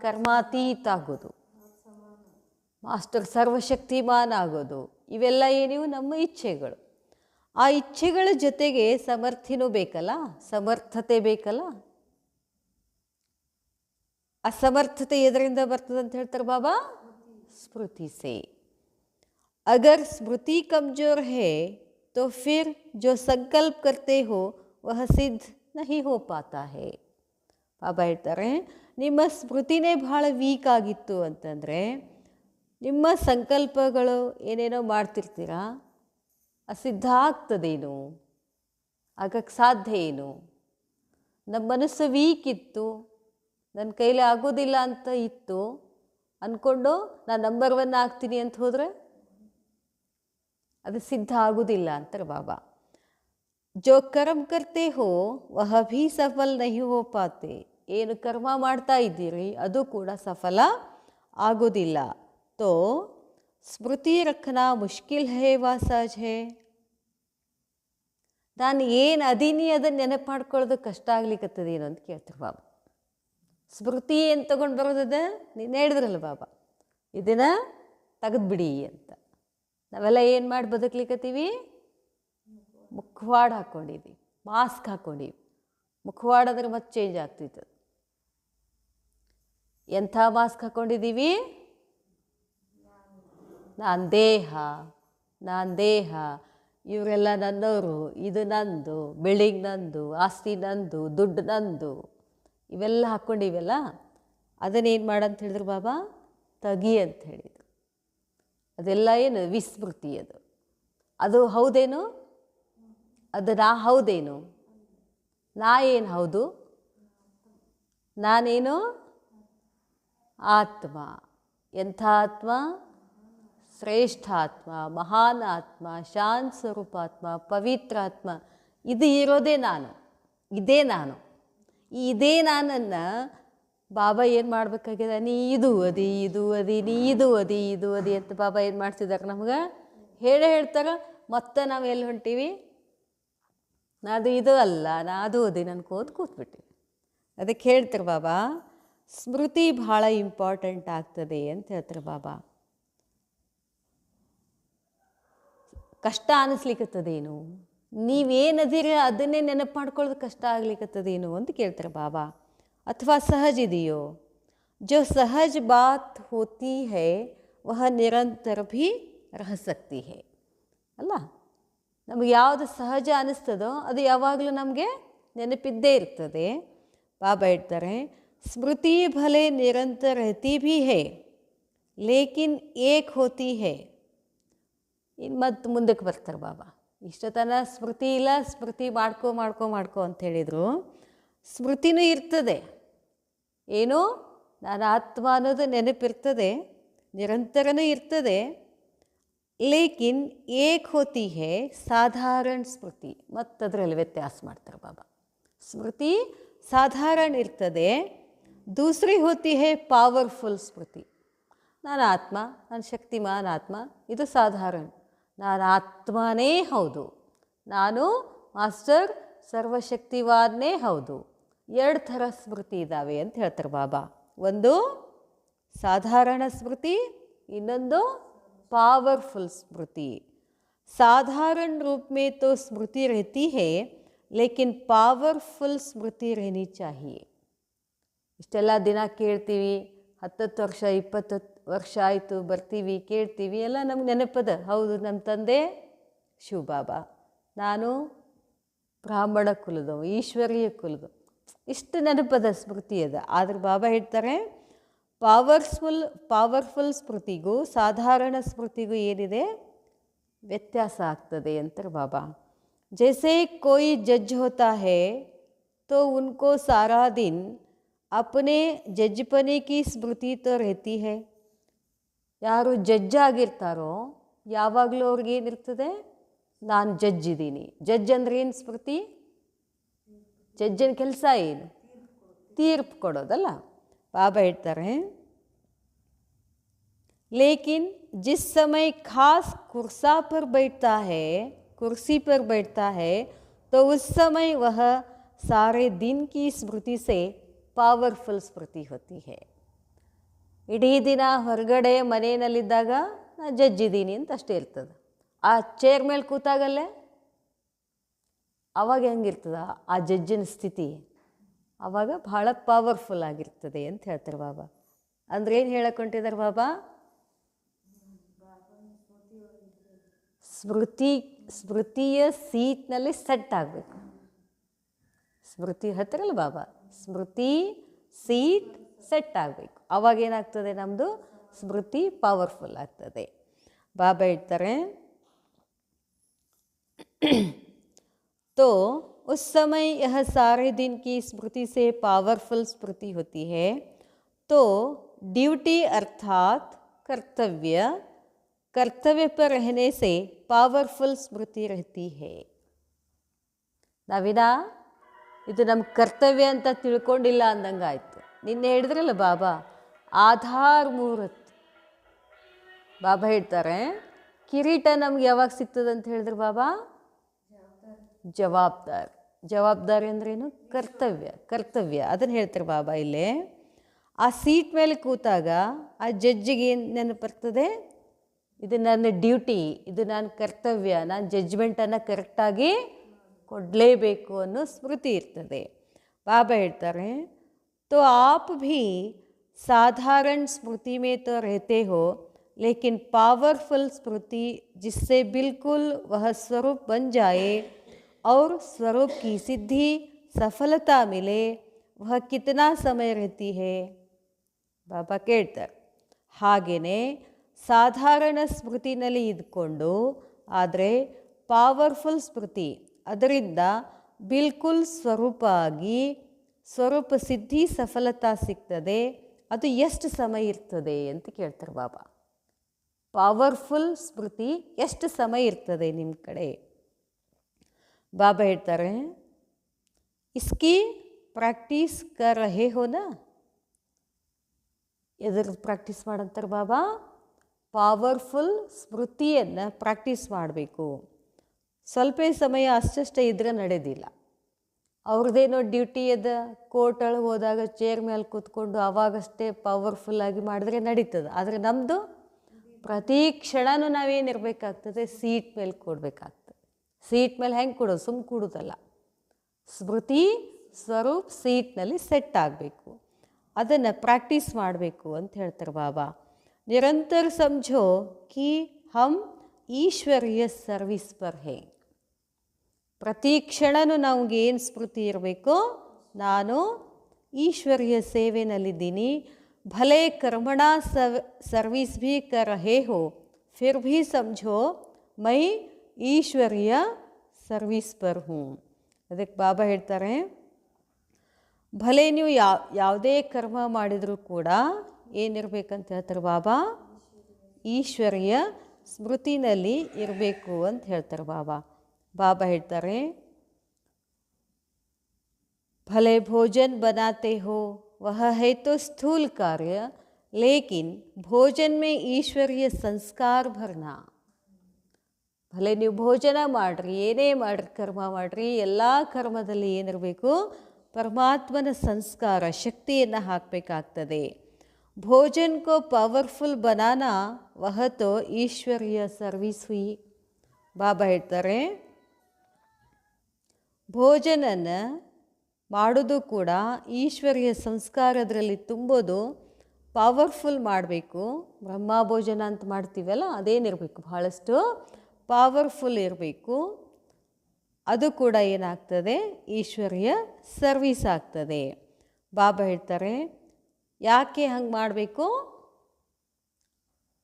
ಕರ್ಮಾತೀತ ಆಗೋದು, ಮಾಸ್ಟರ್ ಸರ್ವಶಕ್ತಿಮಾನ್ ಆಗೋದು. ಇವೆಲ್ಲ ಏನಿವು ನಮ್ಮ ಇಚ್ಛೆಗಳು. ಆ ಇಚ್ಛೆಗಳ ಜೊತೆಗೆ ಸಮರ್ಥಿನೂ ಬೇಕಲ್ಲ, ಸಮರ್ಥತೆ ಬೇಕಲ್ಲ. ಅಸಮರ್ಥತೆ ಎದರಿಂದ ಬರ್ತದೆ ಅಂತ ಹೇಳ್ತಾರೆ ಬಾಬಾ, ಸ್ಮೃತಿ ಸೇ. ಅಗರ್ ಸ್ಮೃತಿ ಕಮ್ಜೋರ್ ಹೇ तो फिर जो संकल्प करते हो वह सिद्ध नहीं हो पाता है. ಬಾಬಾ ಹೇಳ್ತಾರೆ, ನಿಮ್ಮ ಸ್ಮೃತಿನೇ ಭಾಳ ವೀಕ್ ಆಗಿತ್ತು ಅಂತಂದರೆ ನಿಮ್ಮ ಸಂಕಲ್ಪಗಳು ಏನೇನೋ ಮಾಡ್ತಿರ್ತೀರಾ, ಅಸಿದ್ಧ ಆಗ್ತದೇನು, ಆಗಕ್ಕೆ ಸಾಧ್ಯ ಏನು. ನಮ್ಮ ಮನಸ್ಸು ವೀಕ್ ಇತ್ತು, ನನ್ನ ಕೈಲಿ ಆಗೋದಿಲ್ಲ ಅಂತ ಇತ್ತು ಅಂದ್ಕೊಂಡು ನಾನು ನಂಬರ್ 1 ಆಗ್ತೀನಿ ಅಂತ ಹೋದರೆ ಅದು ಸಿದ್ಧ ಆಗೋದಿಲ್ಲ ಅಂತಾರೆ ಬಾಬಾ. ಜೋ ಕರ್ಮ ಕರ್ತೆ ಹೋ ವಹ ಭೀ ಸಫಲ ನಹಿ ಹೋ ಪಾತೆ. ಏನು ಕರ್ಮ ಮಾಡ್ತಾ ಇದ್ದೀರಿ ಅದು ಕೂಡ ಸಫಲ ಆಗೋದಿಲ್ಲ. ತೋ ಸ್ಮೃತಿ ರಖನಾ ಮುಷ್ಕಿಲ್ ಹೇ ವಾ ಸಹಜ್ ಹೇ. ನಾನು ಏನು ಅದೀನಿ ಅದನ್ನು ನೆನಪು ಮಾಡ್ಕೊಳ್ಳೋದು ಕಷ್ಟ ಆಗ್ಲಿಕ್ಕತ್ತದೇನು ಅಂತ ಕೇಳ್ತಾರೆ ಬಾಬಾ. ಸ್ಮೃತಿ ಏನು ತೊಗೊಂಡು ಬರೋದದ, ನೀನು ಹೇಳಿದ್ರಲ್ಲ ಬಾಬಾ, ಇದನ್ನು ತೆಗೆದ್ಬಿಡಿ ಅಂತ. ನಾವೆಲ್ಲ ಏನು ಮಾಡಿ ಬದುಕಲಿಕ್ಕತ್ತೀವಿ, ಮುಖವಾಡ ಹಾಕ್ಕೊಂಡಿದ್ದೀವಿ, ಮಾಸ್ಕ್ ಹಾಕ್ಕೊಂಡಿವಿ. ಮುಖವಾಡ ಅಂದ್ರೆ ಮತ್ತೆ ಚೇಂಜ್ ಆಗ್ತಿತ್ತು. ಎಂಥ ಮಾಸ್ಕ್ ಹಾಕ್ಕೊಂಡಿದ್ದೀವಿ, ನಾನು ದೇಹ, ಇವರೆಲ್ಲ ನನ್ನವರು, ಇದು ನಂದು, ಬಿಲ್ಡಿಂಗ್ ನಂದು, ಆಸ್ತಿ ನಂದು, ದುಡ್ಡು ನಂದು, ಇವೆಲ್ಲ ಹಾಕ್ಕೊಂಡಿವೆಲ್ಲ. ಅದನ್ನೇನು ಮಾಡಂತ ಹೇಳಿದ್ರು ಬಾಬಾ, ತಗಿ ಅಂತ ಹೇಳಿದರು. ಅದೆಲ್ಲ ಏನು ವಿಸ್ಮೃತಿ. ಅದು ಹೌದೇನು? ಅದು ನಾ ಹೌದೇನು? ನಾ ಏನು ಹೌದು? ನಾನೇನು? ಆತ್ಮ. ಎಂಥ ಆತ್ಮ? ಶ್ರೇಷ್ಠ ಆತ್ಮ, ಮಹಾನ್ ಆತ್ಮ, ಶಾಂತ ಸ್ವರೂಪಾತ್ಮ, ಪವಿತ್ರಾತ್ಮ. ಇದು ಇರೋದೇ ನಾನು, ಇದೇ ನಾನು. ಈ ಇದೇ ನಾನನ್ನು ಬಾಬಾ ಏನು ಮಾಡಬೇಕಾಗಿದೆ? ನೀ ಇದು ಅದಿ, ಇದು ಅದಿ, ನೀ ಇದು ಅದಿ, ಇದು ಅದಿ ಅಂತ ಬಾಬಾ ಏನು ಮಾಡ್ತಿದ್ದಾರೆ? ನಮ್ಗೆ ಹೇಳ್ತಾರೆ. ಮತ್ತೆ ನಾವು ಎಲ್ಲಿ ಹೊಂಟೀವಿ? ನಾದು ಇದು ಅಲ್ಲ, ನಾ ಅದು ಅದಿ ನನ್ಕೋತ ಕೂತ್ಬಿಟ್ಟಿವಿ. ಅದಕ್ಕೆ ಹೇಳ್ತಾರೆ ಬಾಬಾ, ಸ್ಮೃತಿ ಭಾಳ ಇಂಪಾರ್ಟೆಂಟ್ ಆಗ್ತದೆ ಅಂತ ಹೇಳ್ತಾರೆ ಬಾಬಾ. ಕಷ್ಟ ಅನ್ನಿಸ್ಲಿಕ್ಕತ್ತದೇನು? ನೀವೇನದಿರಿ ಅದನ್ನೇ ನೆನಪು ಮಾಡ್ಕೊಳ್ಳೋದು ಕಷ್ಟ ಆಗ್ಲಿಕ್ಕತ್ತದೇನು ಅಂತ ಕೇಳ್ತಾರೆ ಬಾಬಾ. ಅಥವಾ ಸಹಜ ಇದೆಯೋ? ಜೋ ಸಹಜ ಬಾತ್ ಹೋತಿ ಹೈ ವಹ ನಿರಂತರ ಭೀ ರಹ ಸಕ್ತಿ ಹೈ. ಅಲ್ಲ, ನಮಗೆ ಯಾವುದು ಸಹಜ ಅನ್ನಿಸ್ತದೋ ಅದು ಯಾವಾಗಲೂ ನಮಗೆ ನೆನಪಿದ್ದೇ ಇರ್ತದೆ. ಬಾಬಾ ಹೇಳ್ತಾರೆ, ಸ್ಮೃತಿ ಭಲೆ ನಿರಂತರ ರಹತಿ ಭೀ ಹೈ ಲೇಕಿನ್ ಏಕ್ ಹೋತಿ ಹೈ. ಇನ್ನು ಮತ್ತು ಮುಂದಕ್ಕೆ ಬರ್ತಾರೆ ಬಾಬಾ. ಇಷ್ಟತನ ಸ್ಮೃತಿ ಇಲ್ಲ, ಸ್ಮೃತಿ ಮಾಡ್ಕೊ ಅಂತ ಹೇಳಿದರು. ಸ್ಮೃತಿನೂ ಇರ್ತದೆ, ಏನೋ ನಾನು ಆತ್ಮ ಅನ್ನೋದು ನೆನಪಿರ್ತದೆ, ನಿರಂತರನೂ ಇರ್ತದೆ. ಲೇಕಿನ್ ಏಕ್ ಹೋತಿ ಹೇ ಸಾಧಾರಣ ಸ್ಮೃತಿ. ಮತ್ತು ಅದರಲ್ಲಿ ವ್ಯತ್ಯಾಸ ಮಾಡ್ತಾರೆ ಬಾಬಾ. ಸ್ಮೃತಿ ಸಾಧಾರಣ ಇರ್ತದೆ, ದೂಸರಿ ಹೋತಿ ಹೇ ಪವರ್ಫುಲ್ ಸ್ಮೃತಿ. ನಾನು ಆತ್ಮ, ನಾನು ಶಕ್ತಿಮಾನ್ ಆತ್ಮ, ಇದು ಸಾಧಾರಣ. ನಾನು ಆತ್ಮನೇ ಹೌದು, ನಾನು ಮಾಸ್ಟರ್ ಸರ್ವಶಕ್ತಿವಾದನೇ ಹೌದು. ಎರಡು ಥರ ಸ್ಮೃತಿ ಇದ್ದಾವೆ ಅಂತ ಹೇಳ್ತಾರೆ ಬಾಬಾ. ಒಂದು ಸಾಧಾರಣ ಸ್ಮೃತಿ, ಇನ್ನೊಂದು पावरफुल स्मृति. साधारण रूप में तो स्मृति रहती है, लेकिन पावरफुल स्मृति रहनी चाहिए. ಇಷ್ಟೆಲ್ಲ ದಿನ ಕೇಳ್ತೀವಿ, 10 ವರ್ಷ 20 ವರ್ಷ ಆಯಿತು, ಬರ್ತೀವಿ, ಕೇಳ್ತೀವಿ, ಎಲ್ಲ ನಮ್ಗೆ ನೆನಪದ. ಹೌದು, ನಮ್ಮ ತಂದೆ ಶಿವಬಾಬಾ, ನಾನು ಬ್ರಾಹ್ಮಣ ಕುಲದವು, ಈಶ್ವರೀಯ ಕುಲದವು, ಇಷ್ಟು ನೆನಪದ, ಸ್ಮೃತಿ ಅದ. ಆದ್ರೆ ಬಾಬಾ ಹೇಳ್ತಾರೆ, ಪಾವರ್ಫುಲ್ ಸ್ಮೃತಿಗೂ ಸಾಧಾರಣ ಸ್ಮೃತಿಗೂ ಏನಿದೆ ವ್ಯತ್ಯಾಸ ಆಗ್ತದೆ ಅಂತಾರೆ ಬಾಬಾ. ಜೈಸೆ ಕೋಯಿ ಜಡ್ಜ್ ಹೋತಾ ಹೈ ತೋ ಉನ್ಕೋ ಸಾರಾ ದಿನ್ ಅಪನೆ ಜಡ್ಜ್ಪನೆ ಕಿ ಸ್ಮೃತಿ ತೋ रहती है. ಯಾರು ಜಡ್ಜ್ ಆಗಿರ್ತಾರೋ ಯಾವಾಗಲೂ ಅವ್ರಿಗೆ ಏನಿರ್ತದೆ? ನಾನು ಜಡ್ಜ್ ಇದ್ದೀನಿ. ಜಡ್ಜ್ ಅಂದ್ರೆ ಏನು ಸ್ಮೃತಿ? ಜಡ್ಜನ ಕೆಲಸ ಏನು? ತೀರ್ಪು ಕೊಡೋದಲ್ಲ. ಬಾಬಾ ಹೇಳ್ತಾರೆ, लेकिन जिस समय खास कुर्सी पर बैठता है तो उस समय वह सारे दिन की स्मृति से पावरफुल स्मृति होती है. ಇಡೀ ದಿನ ಹೊರಗಡೆ ಮನೆಯಲ್ಲಿದ್ದಾಗ ನಾ ಜಡ್ಜ್ ಇದ್ದೀನಿ ಅಂತ ಅಷ್ಟೇ ಇರ್ತದೆ. ಆ ಚೇರ್ ಮೇಲೆ ಕೂತಾಗಲ್ಲೇ ಆವಾಗ ಹೆಂಗಿರ್ತದ ಆ ಜಡ್ಜಿನ ಸ್ಥಿತಿ? ಆವಾಗ ಭಾಳ ಪವರ್ಫುಲ್ ಆಗಿರ್ತದೆ ಅಂತ ಹೇಳ್ತಾರೆ ಬಾಬಾ. ಅಂದ್ರೆ ಏನು ಹೇಳಕ್ಕೊಂಡಿದ್ದಾರೆ ಬಾಬಾ? ಸ್ಮೃತಿಯ ಸೀಟ್ನಲ್ಲಿ ಸೆಟ್ ಆಗಬೇಕು. ಸ್ಮೃತಿ ಹತ್ತಿರಲ್ಲ ಬಾಬಾ, ಸ್ಮೃತಿ ಸೀಟ್ ಸೆಟ್ ಆಗಬೇಕು. ಆವಾಗ ಏನಾಗ್ತದೆ? ನಮ್ಮದು ಸ್ಮೃತಿ ಪವರ್ಫುಲ್ ಆಗ್ತದೆ. ಬಾಬಾ ಹೇಳ್ತಾರೆ, तो उस समय यह सारे दिन की स्मृति से पावरफुल स्मृति होती है. तो ड्यूटी अर्थात कर्तव्य पर रहने से पावरफुल स्मृति रहती है. ನಾವಿನ ಇದು ನಮ್ಮ ಕರ್ತವ್ಯ ಅಂತ ತಿಳ್ಕೊಂಡಿಲ್ಲ ಅಂದಂಗಾಯ್ತು. ನಿನ್ನೆ ಹೇಳಿದ್ರಲ್ಲ ಬಾಬಾ, ಆಧಾರ್ ಮೂರತ್. ಬಾಬಾ ಹೇಳ್ತಾರೆ, ಕಿರೀಟ ನಮ್ಗೆ ಯಾವಾಗ ಸಿಗ್ತದೆ ಅಂತ ಹೇಳಿದ್ರು ಬಾಬಾ? ಜವಾಬ್ದಾರಿ ಅಂದ್ರೇನು? ಕರ್ತವ್ಯ ಅದನ್ನು ಹೇಳ್ತಾರೆ ಬಾಬಾ ಇಲ್ಲೇ. ಆ ಸೀಟ್ ಮೇಲೆ ಕೂತಾಗ ಆ ಜಡ್ಜಿಗೆ ಏನು ನೆನಪು ಬರ್ತದೆ? ಇದು ನನ್ನ ಡ್ಯೂಟಿ, ಇದು ನನ್ನ ಕರ್ತವ್ಯ, ನಾನು ಜಡ್ಜ್ಮೆಂಟನ್ನು ಕರೆಕ್ಟಾಗಿ ಕೊಡಲೇಬೇಕು ಅನ್ನೋ ಸ್ಮೃತಿ ಇರ್ತದೆ. ಬಾಬಾ ಹೇಳ್ತಾರೆ, तो आप भी साधारण स्मृति में तो रहते हो, लेकिन पावरफुल स्मृति जिससे बिल्कुल वह स्वरूप बन जाए और स्वरूप की सिद्धि सफलता मिले, वह कितना समय रहती है? ಬಾಬಾ ಕೇಳ್ತಾರೆ. ಹಾಗೆಯೇ ಸಾಧಾರಣ ಸ್ಮೃತಿನಲ್ಲಿ ಇದ್ಕೊಂಡು, ಆದರೆ ಪವರ್ಫುಲ್ ಸ್ಮೃತಿ ಅದರಿಂದ ಬಿಲ್ಕುಲ್ ಸ್ವರೂಪ ಆಗಿ ಸ್ವರೂಪ ಸಿದ್ಧಿ ಸಫಲತಾ ಸಿಗ್ತದೆ. ಅದು ಎಷ್ಟು ಸಮಯ ಇರ್ತದೆ ಅಂತ ಕೇಳ್ತಾರೆ ಬಾಬಾ. ಪವರ್ಫುಲ್ ಸ್ಮೃತಿ ಎಷ್ಟು ಸಮಯ ಇರ್ತದೆ ನಿಮ್ಮ ಕಡೆ? ಬಾಬಾ ಹೇಳ್ತಾರೆ, ಇಸ್ಕಿ ಪ್ರಾಕ್ಟೀಸ್ ಕರ್ ರಹೆ ಹೋನಾ. ಎದ್ರ ಪ್ರಾಕ್ಟೀಸ್ ಮಾಡಂತಾರೆ ಬಾಬಾ? ಪವರ್ಫುಲ್ ಸ್ಮೃತಿಯನ್ನು ಪ್ರಾಕ್ಟೀಸ್ ಮಾಡಬೇಕು. ಸ್ವಲ್ಪ ಸಮಯ ಅಷ್ಟಷ್ಟೇ ಇದ್ರೆ ನಡೆದಿಲ್ಲ. ಅವ್ರದ್ದೇನೋ ಡ್ಯೂಟಿ ಅದ, ಕೋರ್ಟ್ ಒಳಗೆ ಹೋದಾಗ ಚೇರ್ ಮೇಲೆ ಕೂತ್ಕೊಂಡು ಅವಾಗಷ್ಟೇ ಪವರ್ಫುಲ್ಲಾಗಿ ಮಾಡಿದ್ರೆ ನಡೀತದೆ. ಆದರೆ ನಮ್ಮದು ಪ್ರತಿ ಕ್ಷಣನೂ ನಾವೇನಿರಬೇಕಾಗ್ತದೆ? ಸೀಟ್ ಮೇಲೆ ಕೊಡಬೇಕಾಗ್ತದೆ. ಸೀಟ್ ಮೇಲೆ ಹೆಂಗೆ ಕೊಡೋದು? ಸುಮ್ಮ ಕೊಡೋದಲ್ಲ. ಸ್ಮೃತಿ ಸ್ವರೂಪ್ ಸೀಟ್ನಲ್ಲಿ ಸೆಟ್ ಆಗಬೇಕು. ಅದನ್ನು ಪ್ರಾಕ್ಟೀಸ್ ಮಾಡಬೇಕು ಅಂತ ಹೇಳ್ತಾರೆ ಬಾಬಾ. ನಿರಂತರ ಸಮझो कि हम ಈಶ್ವರ್ಯ ಸರ್ವಿಸ್ ಪರ್ ಹೇ. ಪ್ರತಿ ಕ್ಷಣನೂ ನಮಗೆ ಏನು ಸ್ಮೃತಿ ಇರಬೇಕು? ನಾನು ಈಶ್ವರ್ಯ ಸೇವೆನಲ್ಲಿದ್ದೀನಿ. ಭಲೆ ಕರ್ಮಣ ಸರ್ವಿಸ್ ಭೀ ಕರ್ ರಹೆ ಹೋ, ಫಿರ್ ಭೀ ಸಮझो ಮೈ ಈಶ್ವರ್ಯ ಸರ್ವಿಸ್ ಪರ್ ಹೂँ. ಅದಕ್ಕೆ ಬಾಬಾ ಹೇಳ್ತಾರೆ, ಭಲೆ ನೀವು ಯಾವುದೇ ಕರ್ಮ ಮಾಡಿದರೂ ಕೂಡ ಏನಿರಬೇಕಂತ ಹೇಳ್ತಾರೆ ಬಾಬಾ? ಈಶ್ವರ್ಯ ಸ್ಮೃತಿನಲ್ಲಿ ಇರಬೇಕು ಅಂತ ಹೇಳ್ತಾರೆ ಬಾಬಾ. ಬಾಬಾ ಹೇಳ್ತಾರೆ, ಭಲೆ ಭೋಜನ್ ಬನಾತೆ ಹೋ ವಹ ಹೈ ತೋ ಸ್ಥೂಲ್ ಕಾರ್ಯ, ಲೇಕಿನ್ ಭೋಜನ್ ಮೇ ಈಶ್ವರ್ಯ ಸಂಸ್ಕಾರ ಭರ್ನಾ. ಭಲೆ ನೀವು ಭೋಜನ ಮಾಡಿರಿ, ಏನೇ ಮಾಡಿರಿ, ಕರ್ಮ ಮಾಡಿರಿ, ಎಲ್ಲ ಕರ್ಮದಲ್ಲಿ ಏನಿರಬೇಕು? ಪರಮಾತ್ಮನ ಸಂಸ್ಕಾರ ಶಕ್ತಿಯನ್ನು ಹಾಕಬೇಕಾಗ್ತದೆ. ಭೋಜನ್ ಕೋ ಪವರ್ಫುಲ್ ಬನಾನಾ ವಹ ತೋ ಈಶ್ವರ್ಯ ಸರ್ವಿಸ್ ಹುಯಿ. ಬಾಬಾ ಹೇಳ್ತಾರೆ, ಭೋಜನನ್ನು ಮಾಡೋದು ಕೂಡ ಈಶ್ವರ್ಯ ಸಂಸ್ಕಾರದಲ್ಲಿ ತುಂಬೋದು. ಪವರ್ಫುಲ್ ಮಾಡಬೇಕು. ಬ್ರಹ್ಮ ಭೋಜನ ಅಂತ ಮಾಡ್ತೀವಲ್ಲ, ಅದೇನಿರಬೇಕು? ಬಹಳಷ್ಟು ಪವರ್ಫುಲ್ ಇರಬೇಕು. ಅದು ಕೂಡ ಏನಾಗ್ತದೆ? ಈಶ್ವರ್ಯ ಸರ್ವಿಸ್ ಆಗ್ತದೆ. ಬಾಬಾ ಹೇಳ್ತಾರೆ, ಯಾಕೆ ಹಂಗೆ ಮಾಡಬೇಕು?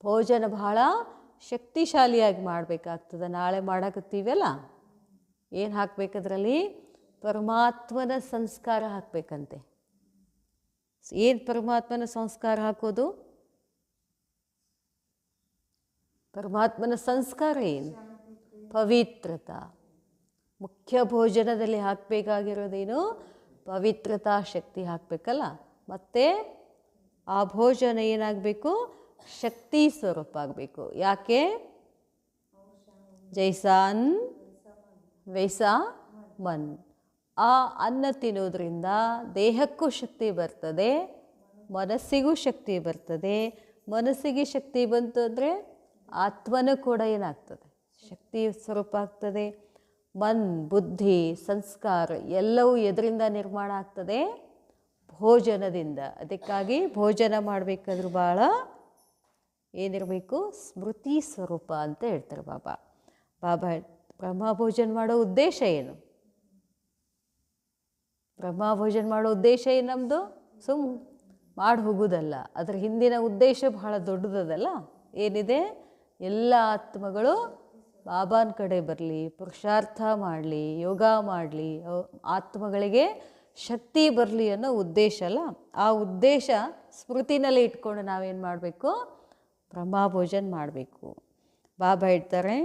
ಭೋಜನ ಬಹಳ ಶಕ್ತಿಶಾಲಿಯಾಗಿ ಮಾಡಬೇಕಾಗ್ತದೆ. ನಾಳೆ ಮಾಡಕತ್ತೀವಲ್ಲ, ಏನು ಹಾಕಬೇಕದ್ರಲ್ಲಿ? ಪರಮಾತ್ಮನ ಸಂಸ್ಕಾರ ಹಾಕಬೇಕಂತೆ. ಏನು ಪರಮಾತ್ಮನ ಸಂಸ್ಕಾರ ಹಾಕೋದು? ಪರಮಾತ್ಮನ ಸಂಸ್ಕಾರ ಏನು? ಪವಿತ್ರತಾ. ಮುಖ್ಯ ಭೋಜನದಲ್ಲಿ ಹಾಕಬೇಕಾಗಿರೋದೇನು? ಪವಿತ್ರತಾ ಶಕ್ತಿ ಹಾಕಬೇಕಲ್ಲ. ಮತ್ತು ಆ ಭೋಜನ ಏನಾಗಬೇಕು? ಶಕ್ತಿ ಸ್ವರೂಪ ಆಗಬೇಕು. ಯಾಕೆ? ಜೈಸಾನ್ ವೈಸಾ ಮನ್. ಆ ಅನ್ನ ತಿನ್ನೋದ್ರಿಂದ ದೇಹಕ್ಕೂ ಶಕ್ತಿ ಬರ್ತದೆ, ಮನಸ್ಸಿಗೂ ಶಕ್ತಿ ಬರ್ತದೆ. ಮನಸ್ಸಿಗೆ ಶಕ್ತಿ ಬಂತು ಅಂದರೆ ಆತ್ಮನೂ ಕೂಡ ಏನಾಗ್ತದೆ? ಶಕ್ತಿ ಸ್ವರೂಪ ಆಗ್ತದೆ. ಮನ್, ಬುದ್ಧಿ, ಸಂಸ್ಕಾರ ಎಲ್ಲವೂ ಎದರಿಂದ ನಿರ್ಮಾಣ ಆಗ್ತದೆ? ಭೋಜನದಿಂದ. ಅದಕ್ಕಾಗಿ ಭೋಜನ ಮಾಡಬೇಕಾದ್ರೂ ಭಾಳ ಏನಿರಬೇಕು? ಸ್ಮೃತಿ ಸ್ವರೂಪ ಅಂತ ಹೇಳ್ತಾರೆ ಬಾಬಾ. ಬಾಬಾ ಬ್ರಹ್ಮ ಭೋಜನ ಮಾಡೋ ಉದ್ದೇಶ ಏನು? ಬ್ರಹ್ಮ ಭೋಜನ ಮಾಡೋ ಉದ್ದೇಶ ಏನು ನಮ್ಮದು? ಮಾಡಿ ಹೋಗೋದಲ್ಲ. ಅದರ ಹಿಂದಿನ ಉದ್ದೇಶ ಬಹಳ ದೊಡ್ಡದಲ್ಲ. ಏನಿದೆ? ಎಲ್ಲ ಆತ್ಮಗಳು ಬಾಬಾನ ಕಡೆ ಬರಲಿ, ಪುರುಷಾರ್ಥ ಮಾಡಲಿ, ಯೋಗ ಮಾಡಲಿ, ಆತ್ಮಗಳಿಗೆ ಶಕ್ತಿ ಬರಲಿ ಅನ್ನೋ ಉದ್ದೇಶ ಅಲ್ಲ. ಆ ಉದ್ದೇಶ ಸ್ಮೃತಿನಲ್ಲಿ ಇಟ್ಕೊಂಡು ನಾವೇನು ಮಾಡಬೇಕು? ಬ್ರಹ್ಮ ಭೋಜನ ಮಾಡಬೇಕು. ಬಾಬಾ ಹೇಳ್ತಾರೆ,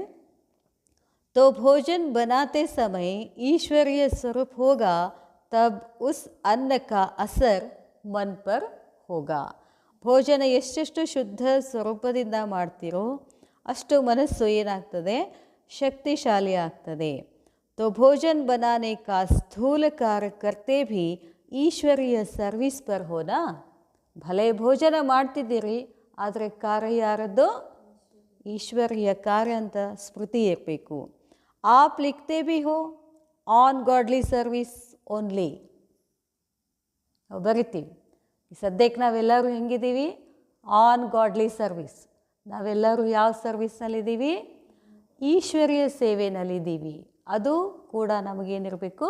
तो भोजन बनाते समय ईश्वरीय स्वरूप होगा, तब उस अन्न का असर मन पर होगा. ಭೋಜನ ಎಷ್ಟೆಷ್ಟು ಶುದ್ಧ ಸ್ವರೂಪದಿಂದ ಮಾಡ್ತೀರೋ ಅಷ್ಟು ಮನಸ್ಸು ಏನಾಗ್ತದೆ? ಶಕ್ತಿಶಾಲಿ ಆಗ್ತದೆ. तो भोजन बनाने का स्थूल कार्य करते भी ईश्वरीय सर्विस पर होना. ಭಲೆ ಭೋಜನ ಮಾಡ್ತಿದ್ದೀರಿ, ಆದರೆ ಕಾರ್ಯ ಯಾರದ್ದು? ಈಶ್ವರೀಯ ಕಾರ್ಯ ಅಂತ ಸ್ಮೃತಿ ಇರಬೇಕು. आप लिखते भी हो ऑन गॉडली सर्विस ಓನ್ಲಿ. ನಾವು ಬರಿತೀವಿ. ಸದ್ಯಕ್ಕೆ ನಾವೆಲ್ಲರೂ ಹೆಂಗಿದ್ದೀವಿ? On godly service. ನಾವೆಲ್ಲರೂ ಯಾವ ಸರ್ವಿಸ್ನಲ್ಲಿದ್ದೀವಿ? ಈಶ್ವರೀಯ ಸೇವೆನಲ್ಲಿದ್ದೀವಿ. ಅದು ಕೂಡ ನಮಗೇನಿರಬೇಕು?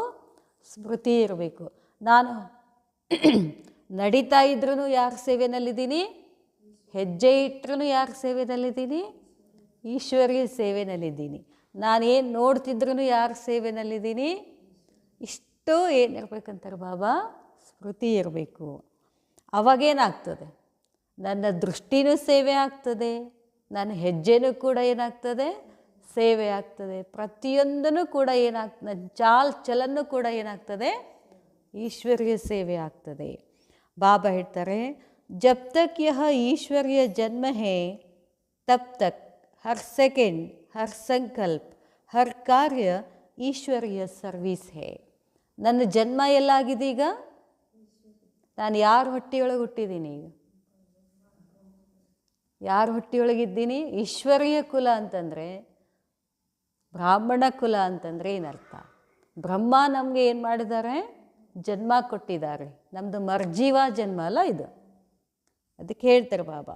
ಸ್ಮೃತಿ ಇರಬೇಕು. ನಾನು ನಡೀತಾ ಇದ್ರೂ ಯಾರ ಸೇವೆನಲ್ಲಿದ್ದೀನಿ? ಹೆಜ್ಜೆ ಇಟ್ಟರೂ ಯಾರ ಸೇವೆನಲ್ಲಿದ್ದೀನಿ? ಈಶ್ವರಿಯ ಸೇವೆನಲ್ಲಿದ್ದೀನಿ. ನಾನೇನು ನೋಡ್ತಿದ್ರೂ ಯಾರ ಸೇವೆನಲ್ಲಿದ್ದೀನಿ? ಇಷ್ಟು ಏನಿರ್ಬೇಕಂತಾರೆ ಬಾಬಾ? ಸ್ಮೃತಿ ಇರಬೇಕು. ಅವಾಗೇನಾಗ್ತದೆ? ನನ್ನ ದೃಷ್ಟಿನೂ ಸೇವೆ ಆಗ್ತದೆ, ನನ್ನ ಹೆಜ್ಜೆನೂ ಕೂಡ ಏನಾಗ್ತದೆ? ಸೇವೆ ಆಗ್ತದೆ. ಪ್ರತಿಯೊಂದೂ ಕೂಡ ಏನಾಗ್ತದೆ? ನನ್ನ ಚಲನೂ ಕೂಡ ಏನಾಗ್ತದೆ? ಈಶ್ವರ್ಯ ಸೇವೆ ಆಗ್ತದೆ. ಬಾಬಾ ಹೇಳ್ತಾರೆ, ಜಬ್ ತಕ್ ಯಹ ಈಶ್ವರ್ಯ ಜನ್ಮ ಹೇ ತಬ್ ತಕ್ ಹರ್ ಸೆಕೆಂಡ್ ಹರ್ ಸಂಕಲ್ಪ ಹರ್ ಕಾರ್ಯ ಈಶ್ವರ್ಯ ಸರ್ವೀಸ್ ಹೇ. ನನ್ನ ಜನ್ಮ ಎಲ್ಲಾಗಿದೆ ಈಗ? ನಾನು ಯಾರ ಹೊಟ್ಟೆಯೊಳಗೆ ಹುಟ್ಟಿದ್ದೀನಿ? ಈಗ ಯಾರ ಹೊಟ್ಟೆಯೊಳಗಿದ್ದೀನಿ? ಈಶ್ವರ್ಯ ಕುಲ ಅಂತಂದರೆ, ಬ್ರಾಹ್ಮಣ ಕುಲ ಅಂತಂದರೆ ಏನರ್ಥ? ಬ್ರಹ್ಮ ನಮಗೆ ಏನು ಮಾಡಿದ್ದಾರೆ? ಜನ್ಮ ಕೊಟ್ಟಿದ್ದಾರೆ. ನಮ್ಮದು ಮರ್ಜೀವ ಜನ್ಮ ಅಲ್ಲ ಇದು. ಅದಕ್ಕೆ ಹೇಳ್ತಾರೆ ಬಾಬಾ,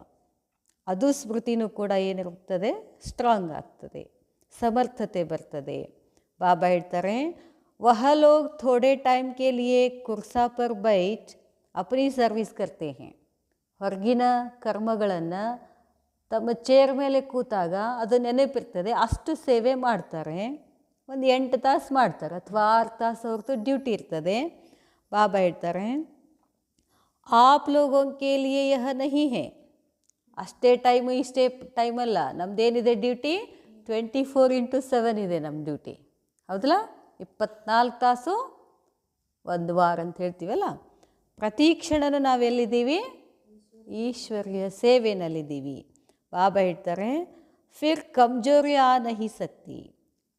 ಅದು ಸ್ಮೃತಿನೂ ಕೂಡ ಏನಿರುತ್ತದೆ? ಸ್ಟ್ರಾಂಗ್ ಆಗ್ತದೆ, ಸಮರ್ಥತೆ ಬರ್ತದೆ. ಬಾಬಾ ಹೇಳ್ತಾರೆ, ವಹ ಲೋಗ್ ಥೋಡೆ ಟೈಮ್ ಕೆ ಲಿಯೆ ಕುರ್ಸಾ ಪರ್ ಬೈಟ್ ಅಪ್ನಿ ಸರ್ವಿಸ್ ಕರ್ತೆ ಹೇ. ಹೊರಗಿನ ಕರ್ಮಗಳನ್ನು ತಮ್ಮ ಚೇರ್ ಮೇಲೆ ಕೂತಾಗ ಅದು ನೆನಪಿರ್ತದೆ, ಅಷ್ಟು ಸೇವೆ ಮಾಡ್ತಾರೆ. ಒಂದು 8 ತಾಸು ಮಾಡ್ತಾರೆ ಅಥವಾ 6 ತಾಸು ಅವ್ರದ್ದು ಡ್ಯೂಟಿ ಇರ್ತದೆ. ಬಾಬಾ ಹೇಳ್ತಾರೆ, ಆಪ್ ಲೋಗೋಂ ಕೆ ಲಿಯೆ ಯಹ ನಹಿ ಹೇ. ಅಷ್ಟೇ ಟೈಮು ಇಷ್ಟೇ ಟೈಮಲ್ಲ, ನಮ್ಮದೇನಿದೆ ಡ್ಯೂಟಿ? 24x7 ಇದೆ ನಮ್ಮ ಡ್ಯೂಟಿ. ಹೌದಲ್ಲ? 24 ತಾಸು ಒಂದು ವಾರ ಅಂತ ಹೇಳ್ತೀವಲ್ಲ. ಪ್ರತಿ ಕ್ಷಣನೂ ನಾವೆಲ್ಲಿದ್ದೀವಿ? ಈಶ್ವರ್ಯ ಸೇವೆನಲ್ಲಿದ್ದೀವಿ. ಬಾಬಾ ಹೇಳ್ತಾರೆ, ಫಿರ್ ಕಮ್ಜೋರಿ ಆ ನಹಿ ಸಕ್ತಿ.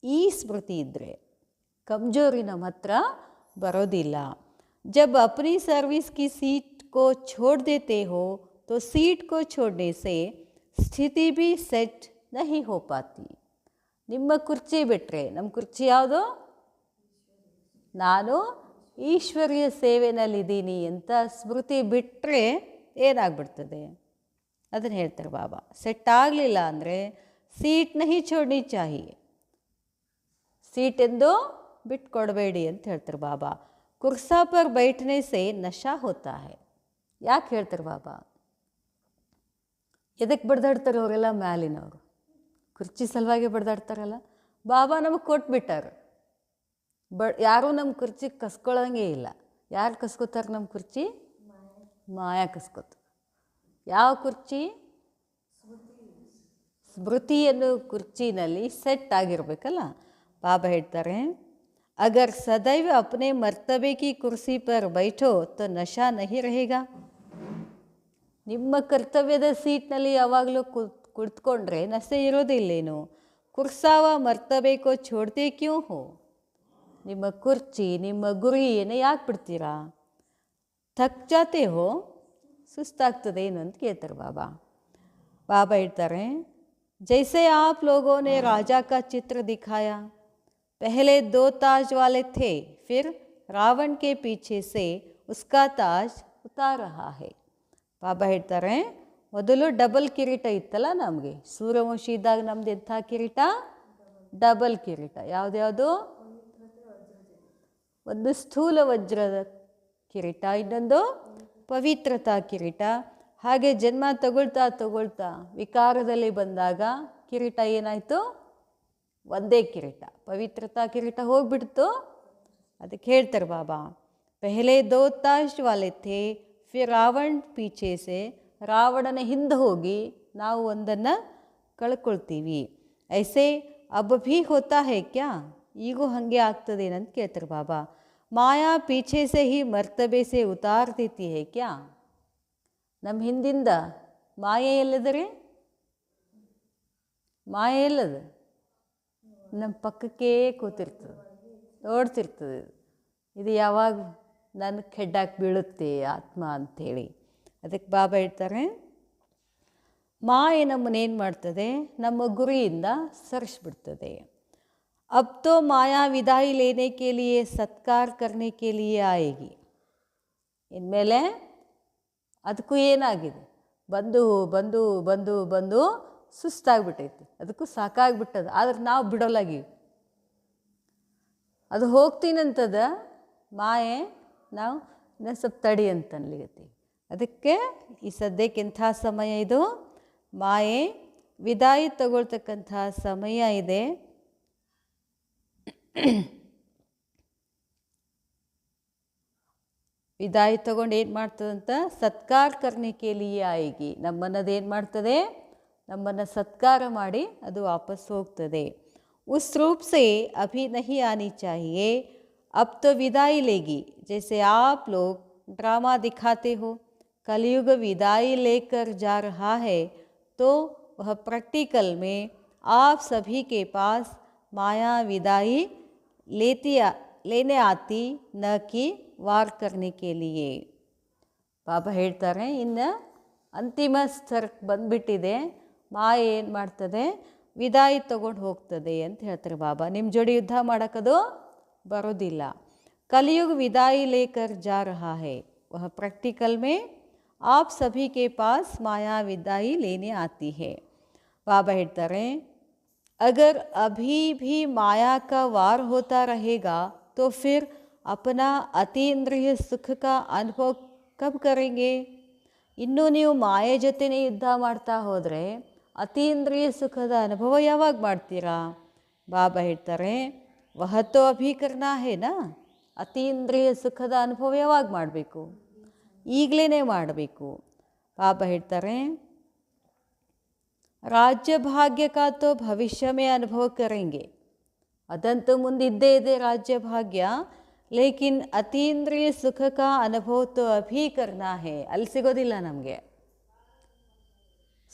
ಈ ಸ್ಮೃತಿ ಇದ್ದರೆ ಕಮ್ಜೋರಿ ನಮ್ಮ ಹತ್ರ ಬರೋದಿಲ್ಲ. ಜಬ್ ಅಪ್ನಿ ಸರ್ವಿಸ್ ಕಿ ಸೀಟ್ ಕೋ ಛೋಡ್ ದೇತೆ ಹೋ तो सीट को छोड़ने से स्थिति भी ಸೆಟ್ ನಹಿ ಹೋ ಪಾತಿ. ನಿಮ್ಮ ಕುರ್ಚಿ ಬಿಟ್ಟರೆ, ನಮ್ಮ ಕುರ್ಚಿ ಯಾವುದು? ನಾನು ಈಶ್ವರ್ಯ ಸೇವೆನಲ್ಲಿದ್ದೀನಿ ಅಂತ ಸ್ಮೃತಿ ಬಿಟ್ಟರೆ ಏನಾಗ್ಬಿಡ್ತದೆ? ಅದನ್ನು ಹೇಳ್ತಾರೆ ಬಾಬಾ. ಸೆಟ್ ಆಗಲಿಲ್ಲ ಅಂದರೆ ಸೀಟ್ ನಹಿ ಛೋಡ್ನಿ ಚಾಹಿಯೆ. ಸೀಟೆಂದು ಬಿಟ್ಕೊಡಬೇಡಿ ಅಂತ ಹೇಳ್ತಾರೆ ಬಾಬಾ. ಕುರ್ಸಾ ಪರ್ ಬೈಠನೆ ಸೆ ನಶಾ ಹೋತಾ ಹೈ. ಯಾಕೆ ಹೇಳ್ತಾರೆ ಬಾಬಾ? ಎದಕ್ಕೆ ಬಡ್ದಾಡ್ತಾರೆ ಅವರೆಲ್ಲ? ಮ್ಯಾಲಿನವರು ಕುರ್ಚಿ ಸಲುವಾಗಿ ಬಡ್ದಾಡ್ತಾರಲ್ಲ. ಬಾಬಾ ನಮಗೆ ಕೊಟ್ಬಿಟ್ಟಾರೆ. ಯಾರೂ ನಮ್ಮ ಕುರ್ಚಿ ಕಸ್ಕೊಳ್ಳೋಂಗೇ ಇಲ್ಲ. ಯಾರು ಕಸ್ಕೋತಾರೆ ನಮ್ಮ ಕುರ್ಚಿ? ಮಾಯಾ ಕಸ್ಕೋತ. ಯಾವ ಕುರ್ಚಿ? ಸ್ಮೃತಿ ಅನ್ನೋ ಕುರ್ಚಿನಲ್ಲಿ ಸೆಟ್ ಆಗಿರಬೇಕಲ್ಲ. ಬಾಬಾ ಹೇಳ್ತಾರೆ, ಅಗರ್ ಸದೈವ ಅಪ್ನೆ ಮರ್ತಬೆ ಕಿ ಕುರ್ಸಿ ಪರ್ ಬೈಠೋ ತೋ ನಶಾ ನಹಿ ರಹೇಗಾ. ನಿಮ್ಮ ಕರ್ತವ್ಯದ ಸೀಟ್ನಲ್ಲಿ ಯಾವಾಗಲೂ ಕುಳಿತುಕೊಂಡ್ರೆ ನಶೆ ಇರೋದಿಲ್ಲೇನು? ಕುರ್ಸಾವ ಮರ್ತಬೇಕೋ ಛೋಡ್ತೆ ಕ್ಯೂ ಹೋ. ನಿಮ್ಮ ಕುರ್ಚಿ, ನಿಮ್ಮ ಗುರಿಯನ್ನು ಯಾಕೆ ಬಿಡ್ತೀರಾ? ಥಕ್ ಜಾತೆ ಹೋ, ಸುಸ್ತಾಗ್ತದೆ ಏನು ಅಂತ ಕೇಳ್ತಾರೆ ಬಾಬಾ. ಬಾಬಾ ಹೇಳ್ತಾರೆ, ಜೈಸೆ ಆಪ್ ಲೋಗೋ ನೆ ರಾಜಾ ಕಾ ಚಿತ್ರ ದಿಖಾಯಾ. ಪಹಲೆ 2 ತಾಜ್ ವಾಲೆ ಥೆ, ಫಿರ್ ರಾವಣ್ ಕೆ ಪೀಛೆ ಸೆ ಉಸ್ಕಾ ತಾಜ್ ಉತಾರ್ ರಹಾ ಹೈ. ಬಾಬಾ ಹೇಳ್ತಾರೆ, ಮೊದಲು ಡಬಲ್ ಕಿರೀಟ ಇತ್ತಲ್ಲ ನಮಗೆ. ಸೂರ್ಯವಂಶಿ ಇದ್ದಾಗ ನಮ್ದು ಎಂಥ ಕಿರೀಟ? ಡಬಲ್ ಕಿರೀಟ. ಯಾವುದ್ಯಾವುದು? ಒಂದು ಸ್ಥೂಲ ವಜ್ರದ ಕಿರೀಟ, ಇನ್ನೊಂದು ಪವಿತ್ರತಾ ಕಿರೀಟ. ಹಾಗೆ ಜನ್ಮ ತಗೊಳ್ತಾ ವಿಕಾರದಲ್ಲಿ ಬಂದಾಗ ಕಿರೀಟ ಏನಾಯಿತು? ಒಂದೇ ಕಿರೀಟ, ಪವಿತ್ರತಾ ಕಿರೀಟ ಹೋಗ್ಬಿಡ್ತು. ಅದಕ್ಕೆ ಹೇಳ್ತಾರೆ ಬಾಬಾ, ಪೆಹಲೆ 2 ತಾಜ್ ವಾಲೆ ಥೆ, ಫಿರ್ ರಾವಣ್ ಪೀಛೆ ಸೆ. ರಾವಣನ ಹಿಂದೆ ಹೋಗಿ ನಾವು ಒಂದನ್ನು ಕಳ್ಕೊಳ್ತೀವಿ. ಐಸೆ ಅಬ್ ಭೀ ಹೋತಾ ಹೇ ಕ್ಯಾ? ಈಗೂ ಹಾಗೆ ಆಗ್ತದೇನಂತ ಕೇಳ್ತಾರೆ ಬಾಬಾ. ಮಾಯಾ ಪೀಛೆ ಸೆ ಹಿ ಮರ್ತಬೆ ಸೆ ಉತಾರ್ ದೇತಿ ಹೇ ಕ್ಯಾ? ನಮ್ಮ ಹಿಂದಿಂದ ಮಾಯೆ ಎಲ್ಲದರೆ? ಮಾಯೆ ಎಲ್ಲದ? ನಮ್ಮ ಪಕ್ಕಕ್ಕೆ ಕೂತಿರ್ತದೆ, ನೋಡ್ತಿರ್ತದೆ. ಇದು ಯಾವಾಗ ನನ್ನ ಕೆಡ್ಡಾಕಿ ಬೀಳುತ್ತೆ ಆತ್ಮ ಅಂಥೇಳಿ. ಅದಕ್ಕೆ ಬಾಬಾ ಹೇಳ್ತಾರೆ, ಮಾಯೆ ನಮ್ಮನ್ನೇನು ಮಾಡ್ತದೆ? ನಮ್ಮ ಗುರಿಯಿಂದ ಸರಿಸ್ಬಿಡ್ತದೆ. अब तो माया विदाई लेने के लिए सत्कार करने के लिए आएगी. ಇನ್ಮೇಲೆ ಅದಕ್ಕೂ ಏನಾಗಿದೆ? ಬಂದು ಬಂದು ಬಂದು ಬಂದು ಸುಸ್ತಾಗ್ಬಿಟ್ಟೈತಿ, ಅದಕ್ಕೂ ಸಾಕಾಗ್ಬಿಟ್ಟದ. ಆದ್ರೆ ನಾವು ಬಿಡೋಲಾಗಿವಿ. ಅದು ಹೋಗ್ತೀನಂತದ ಮಾಯೆ, ನಾವು ಇನ್ನೊಂದು ಸ್ವಲ್ಪ ತಡಿ ಅಂತ ಅನ್ಲಿಗತ್ತೀವಿ. ಅದಕ್ಕೆ ಈ ಸದ್ಯಕ್ಕೆ ಇಂಥ ಸಮಯ ಇದು, ಮಾಯೆ ವಿದಾಯಿ ತಗೊಳ್ತಕ್ಕಂಥ ಸಮಯ ಇದೆ. ವಿದಾಯಿ ತಗೊಂಡು ಏನು ಮಾಡ್ತದಂತ, ಸತ್ಕಾರ ಕರ್ನೆ ಕೆ ಲಿಯೆ ಆएगी, ನಮ್ಮನ್ನದೇನು ಮಾಡ್ತದೆ, ನಮ್ಮನ್ನು ಸತ್ಕಾರ ಮಾಡಿ ಅದು ವಾಪಸ್ ಹೋಗ್ತದೆ. उस रूप से अभी नहीं आनी चाहिए, अब तो विदाई लेगी. जैसे आप लोग ड्रामा दिखाते हो, कलयुग विदाई लेकर जा रहा है, तो वह प्रैक्टिकल में आप सभी के पास माया विदाई लेने आती, न कि वार करने के लिए. ಬಾಬಾ ಹೇಳ್ತಾರೆ, ಇನ್ನು ಅಂತಿಮ ಸ್ತರಕ್ಕೆ ಬಂದುಬಿಟ್ಟಿದೆ, ಮಾಯೆ ಏನು ಮಾಡ್ತದೆ, ವಿದಾಯಿ ತಗೊಂಡು ಹೋಗ್ತದೆ ಅಂತ ಹೇಳ್ತಾರೆ ಬಾಬಾ. ನಿಮ್ಮ ಜೋಡಿ ಯುದ್ಧ ಮಾಡೋಕ್ಕದು ಬರೋದಿಲ್ಲ. कलयुग विदाई लेकर जा रहा है, वह प्रैक्टिकल में आप सभी के पास माया विदाई लेने आती है. बाबा ಹೇಳ್ತಾರೆ, अगर अभी भी माया का वार होता रहेगा तो फिर अपना ಅತೀಂದ್ರಿಯ ಸುಖ का अनुभव कब करेंगे. ಇನ್ನೂ ನೀವು ಮಾಯೆ ಜೊತೆನೇ ಯುದ್ಧ ಮಾಡ್ತಾ ಹೋದರೆ ಅತೀಂದ್ರಿಯ ಸುಖದ ಅನುಭವ ಯಾವಾಗ ಮಾಡ್ತೀರಾ. ಬಾಬಾ ಹೇಳ್ತಾರೆ, ವಹ ತೋ ಅಭಿ ಕರ್ನಾ ಹೇನಾ, ಅತೀಂದ್ರಿಯ ಸುಖದ ಅನುಭವ ಯಾವಾಗ ಮಾಡಬೇಕು, ಈಗಲೇ ಮಾಡಬೇಕು. ಬಾಬಾ ಹೇಳ್ತಾರೆ, ರಾಜ್ಯ ಭಾಗ್ಯ ಕಾ ತೋ ಭವಿಷ್ಯ ಮೇ ಅನುಭವ ಕರೆಂಗೆ, ಅದಂತೂ ಮುಂದಿದ್ದೇ ಇದೆ ರಾಜ್ಯ ಭಾಗ್ಯ, ಲೇಕಿನ್ ಅತೀಂದ್ರಿಯ ಸುಖ ಕಾ ಅನುಭವ ತೋ ಅಭಿ ಕರ್ನಾ ಹೇ, ಅಲ್ಲಿ ಸಿಗೋದಿಲ್ಲ ನಮಗೆ.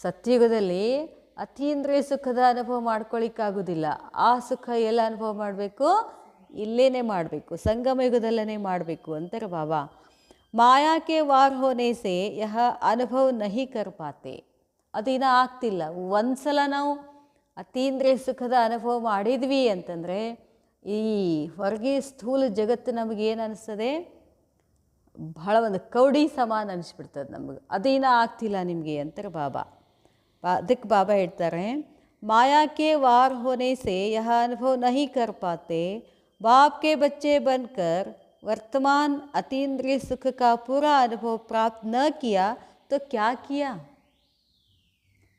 ಸತ್ಯುಗದಲ್ಲಿ ಅತೀಂದ್ರಿಯ ಸುಖದ ಅನುಭವ ಮಾಡ್ಕೊಳ್ಳಿಕ್ಕಾಗೋದಿಲ್ಲ. ಆ ಸುಖ ಎಲ್ಲ ಅನುಭವ ಮಾಡಬೇಕು, ಇಲ್ಲೇನೆ ಮಾಡಬೇಕು, ಸಂಗಮ ಯುಗದಲ್ಲೇ ಮಾಡಬೇಕು ಅಂತಾರೆ ಬಾಬಾ. ಮಾಯಾಕೆ ವಾರ್ ಹೋನೆ ಸೆ ಯಹ ಅನುಭವ ನಹಿ ಕರ್ ಪಾತೆ, ಅದಿನ ಆಗ್ತಿಲ್ಲ. ಒಂದು ಸಲ ನಾವು ಅತೀಂದ್ರಿಯ ಸುಖದ ಅನುಭವ ಮಾಡಿದ್ವಿ ಅಂತಂದರೆ ಈ ಹೊರಗೆ ಸ್ಥೂಲ ಜಗತ್ತು ನಮಗೇನು ಅನಿಸ್ತದೆ, ಬಹಳ ಒಂದು ಕೌಡಿ ಸಮಾನ ಅನಿಸ್ಬಿಡ್ತದೆ ನಮಗೆ. ಅದೇನ ಆಗ್ತಿಲ್ಲ ನಿಮಗೆ ಅಂತಾರೆ ಬಾಬಾ. ಅದಕ್ಕೆ ಬಾಬಾ ಹೇಳ್ತಾರೆ, ಮಾಯಾಕೆ ವಾರ್ ಹೋನೆ ಸೆ ಯಹ ಅನುಭವ ನಹಿ ಕರ್ ಪಾತೆ, बाप के बच्चे बनकर वर्तमान अतीन्द्रिय सुख का पूरा अनुभव प्राप्त न किया तो क्या किया.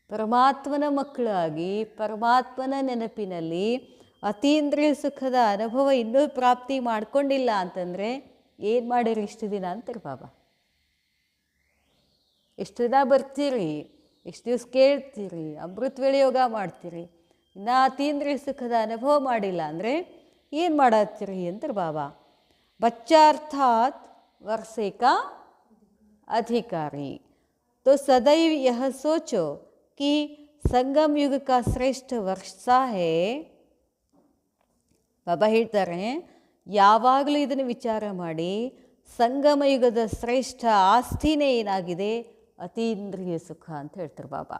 ಪರಮಾತ್ಮನ ಮಕ್ಕಳಾಗಿ ಪರಮಾತ್ಮನ ನೆನಪಿನಲ್ಲಿ ಅತೀಂದ್ರಿಯ ಸುಖದ ಅನುಭವ ಇನ್ನೂ ಪ್ರಾಪ್ತಿ ಮಾಡ್ಕೊಂಡಿಲ್ಲ ಅಂತಂದರೆ ಏನು ಮಾಡಿರಿ ಇಷ್ಟು ದಿನ ಅಂತಾರೆ ಬಾಬಾ. ಎಷ್ಟು ದಿನ ಬರ್ತೀರಿ, ಎಷ್ಟು ದಿವಸ ಕೇಳ್ತೀರಿ, ಅಮೃತ ವೇಳೆ ಯೋಗ ಮಾಡ್ತೀರಿ, ಇನ್ನು ಅತೀಂದ್ರಿಯ ಸುಖದ ಅನುಭವ ಮಾಡಿಲ್ಲ ಅಂದರೆ ಏನು ಮಾಡತ್ತೀರಿ ಅಂತಾರೆ ಬಾಬಾ. ಬಚ್ಚಾ ಅರ್ಥಾತ್ ವರ್ಷೆ ಕಾ अधिकारी, तो सदैव यह सोचो कि संगम युग का श्रेष्ठ वर्षा है. ಬಾಬಾ ಹೇಳ್ತಾರೆ, ಯಾವಾಗಲೂ ಇದನ್ನು ವಿಚಾರ ಮಾಡಿ, ಸಂಗಮ ಯುಗದ ಶ್ರೇಷ್ಠ ಆಸ್ತಿನೇ ಏನಾಗಿದೆ, ಅತೀಂದ್ರಿಯ ಸುಖ ಅಂತ ಹೇಳ್ತಾರೆ ಬಾಬಾ.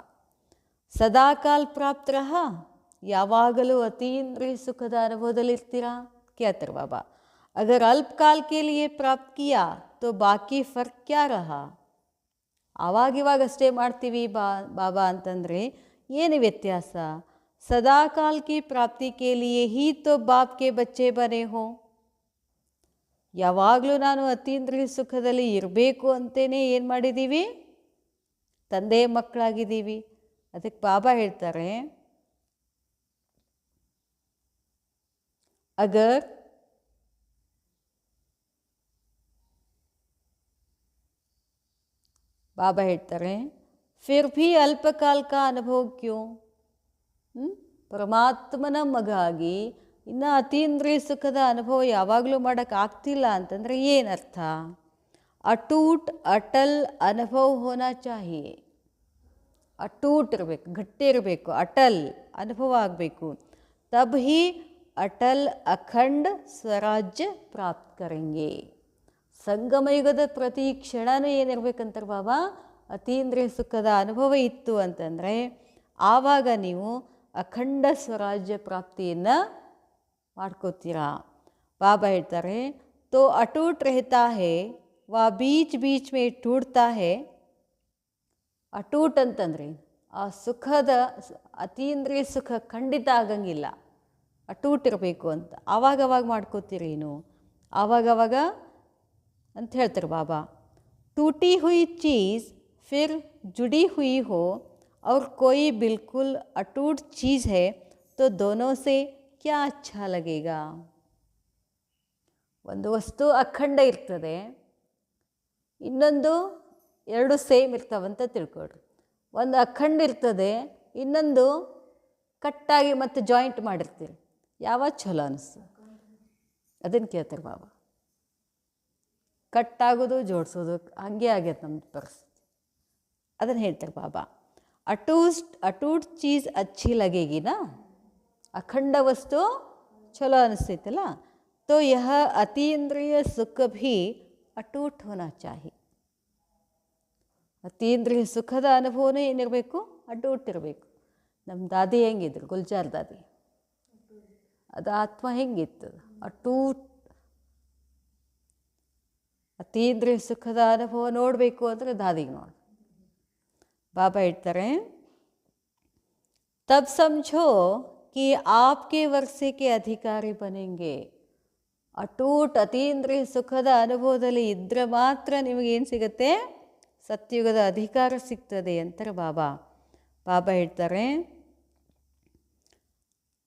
ಸದಾಕಾಲ್ ಪ್ರಾಪ್ತರಹ, ಯಾವಾಗಲೂ ಅತೀಂದ್ರಿಯ ಸುಖದ ಅನುಭವದಲ್ಲಿರ್ತೀರಾ ಕೇಳ್ತಾರೆ ಬಾಬಾ. ಅಗರ್ ಅಲ್ಪಕಾಲ ಕೆ ಲಿಯೆ ಪ್ರಾಪ್ತ ಕಿಯಾ ತೋ ಬಾಕಿ ಫರ್ಕ್ ಕ್ಯಾ ರಹಾ. ಆವಾಗಿವಾಗ ಅಷ್ಟೇ ಮಾಡ್ತೀವಿ ಬಾಬಾ ಅಂತಂದರೆ ಏನು ವ್ಯತ್ಯಾಸ. ಸದಾಕಾಲ್ ಕಿ ಪ್ರಾಪ್ತಿ ಕೆ ಲಿಯೆ ಹೀ ತೋ ಬಾಪ್ ಕೆ ಬಚ್ಚೆ ಬನೆ ಹೋ. ಯಾವಾಗಲೂ ನಾನು ಅತೀಂದ್ರಿಯ ಸುಖದಲ್ಲಿ ಇರಬೇಕು ಅಂತಲೇ ಏನು ಮಾಡಿದ್ದೀವಿ, ತಂದೆ ಮಕ್ಕಳಾಗಿದ್ದೀವಿ. ಅದಕ್ಕೆ ಬಾಬಾ ಹೇಳ್ತಾರೆ, ಅಗರ್ ಬಾಬಾ ಹೇಳ್ತಾರೆ, ಫಿರ್ ಭಿ ಅಲ್ಪಕಾಲ ಕಾ ಅನುಭವ ಕ್ಯೂ. ಪರಮಾತ್ಮನ ಮಗ ಆಗಿ ಇನ್ನು ಅತೀಂದ್ರಿಯ ಸುಖದ ಅನುಭವ ಯಾವಾಗಲೂ ಮಾಡೋಕ್ಕೆ ಆಗ್ತಿಲ್ಲ ಅಂತಂದರೆ ಏನರ್ಥ. ಅಟೂಟ್ ಅಟಲ್ ಅನುಭವ ಹೋನಾ ಚಾಹಿಯೆ. ಅಟೂಟ್ ಇರಬೇಕು, ಗಟ್ಟಿ ಇರಬೇಕು, ಅಟಲ್ ಅನುಭವ ಆಗಬೇಕು. ತಬ್ ಹಿ ಅಟಲ್ ಅಖಂಡ ಸ್ವರಾಜ್ಯ ಪ್ರಾಪ್ತ ಕರೆಂಗೆ. ಸಂಗಮಯುಗದ ಪ್ರತಿ ಕ್ಷಣನೂ ಏನಿರ್ಬೇಕಂತಾರೆ ಬಾಬಾ, ಅತೀಂದ್ರಿಯ ಸುಖದ ಅನುಭವ ಇತ್ತು ಅಂತಂದರೆ ಆವಾಗ ನೀವು ಅಖಂಡ ಸ್ವರಾಜ್ಯ ಪ್ರಾಪ್ತಿಯನ್ನು ಮಾಡ್ಕೋತೀರಾ. ಬಾಬಾ ಹೇಳ್ತಾರೆ, ತೋ ಅಟೂಟ್ रहता है ವಾ ಬೀಚ್ ಬೀಚ್ ಮೇ ಟೂಟ್ತಾ ಹೇ. ಅಟೂಟ್ ಅಂತಂದರೆ ಆ ಸುಖದ ಅತೀಂದ್ರಿಯ ಸುಖ ಖಂಡಿತ ಆಗಂಗಿಲ್ಲ, ಅಟೂಟ್ ಇರಬೇಕು ಅಂತ. ಆವಾಗವಾಗ ಮಾಡ್ಕೋತೀರೇನು, ಆವಾಗವಾಗ ಅಂತ ಹೇಳ್ತಾರೆ ಬಾಬಾ. टूटी हुई चीज़ फिर जुड़ी हुई हो और कोई बिल्कुल अटूट चीज़ है तो दोनों से क्या अच्छा लगेगा. ಒಂದು ವಸ್ತು ಅಖಂಡ ಇರ್ತದೆ, ಇನ್ನೊಂದು ಎರಡು ಸೇಮ್ ಇರ್ತಾವಂತ ತಿಳ್ಕೊಳ್ರಿ. ಒಂದು ಅಖಂಡ ಇರ್ತದೆ, ಇನ್ನೊಂದು ಕಟ್ಟಾಗಿ ಮತ್ತು ಜಾಯಿಂಟ್ ಮಾಡಿರ್ತೀರಿ. ಯಾವಾಗ ಚಲೋ ಅನಿಸ್ತು ಅದನ್ನು ಕೇಳ್ತಾರೆ ಬಾಬಾ. ಕಟ್ಟಾಗೋದು ಜೋಡಿಸೋದು ಹಾಗೆ ಆಗೈತೆ ನಮ್ಮ ಪರಿಸ್ಥಿತಿ. ಅದನ್ನು ಹೇಳ್ತಾರೆ ಬಾಬಾ. ಅಟೂಟ್ ಚೀಸ್ ಅಚ್ಚಿ ಲಗೇಗಿ ನಾ, ಅಖಂಡ ವಸ್ತು ಚಲೋ ಅನಿಸ್ತೈತಲ್ಲ. तो यह अतीन्द्रिय सुख भी अटूट होना चाहिए. ಅತೀಂದ್ರಿಯ ಸುಖದ ಅನುಭವನೇ ಏನಿರಬೇಕು, ಅಟೂಟ್ ಇರಬೇಕು. ನಮ್ಮ ದಾದಿ ಹೆಂಗಿದ್ರು, ಗುಲ್ಜಾರ್ ದಾದಿ, ಅದು ಆತ್ಮ ಹೆಂಗಿತ್ತು, ಅಟೂಟ್. ಅತೀಂದ್ರಿಯ ಸುಖದ ಅನುಭವ ನೋಡಬೇಕು ಅಂದರೆ ದಾದಿಗೆ ನೋಡಿ. ಬಾಬಾ ಹೇಳ್ತಾರೆ, ತಬ್ ಸಮझो कि आपके वर्षे के अधिकारी बनेंगे. ಅಟೂಟ್ ಅತೀಂದ್ರಿಯ ಸುಖದ ಅನುಭವದಲ್ಲಿ ಇದ್ದರೆ ಮಾತ್ರ ನಿಮಗೇನು ಸಿಗುತ್ತೆ, ಸತ್ಯುಗದ ಅಧಿಕಾರ ಸಿಗ್ತದೆ ಅಂತಾರೆ ಬಾಬಾ. ಬಾಬಾ ಹೇಳ್ತಾರೆ,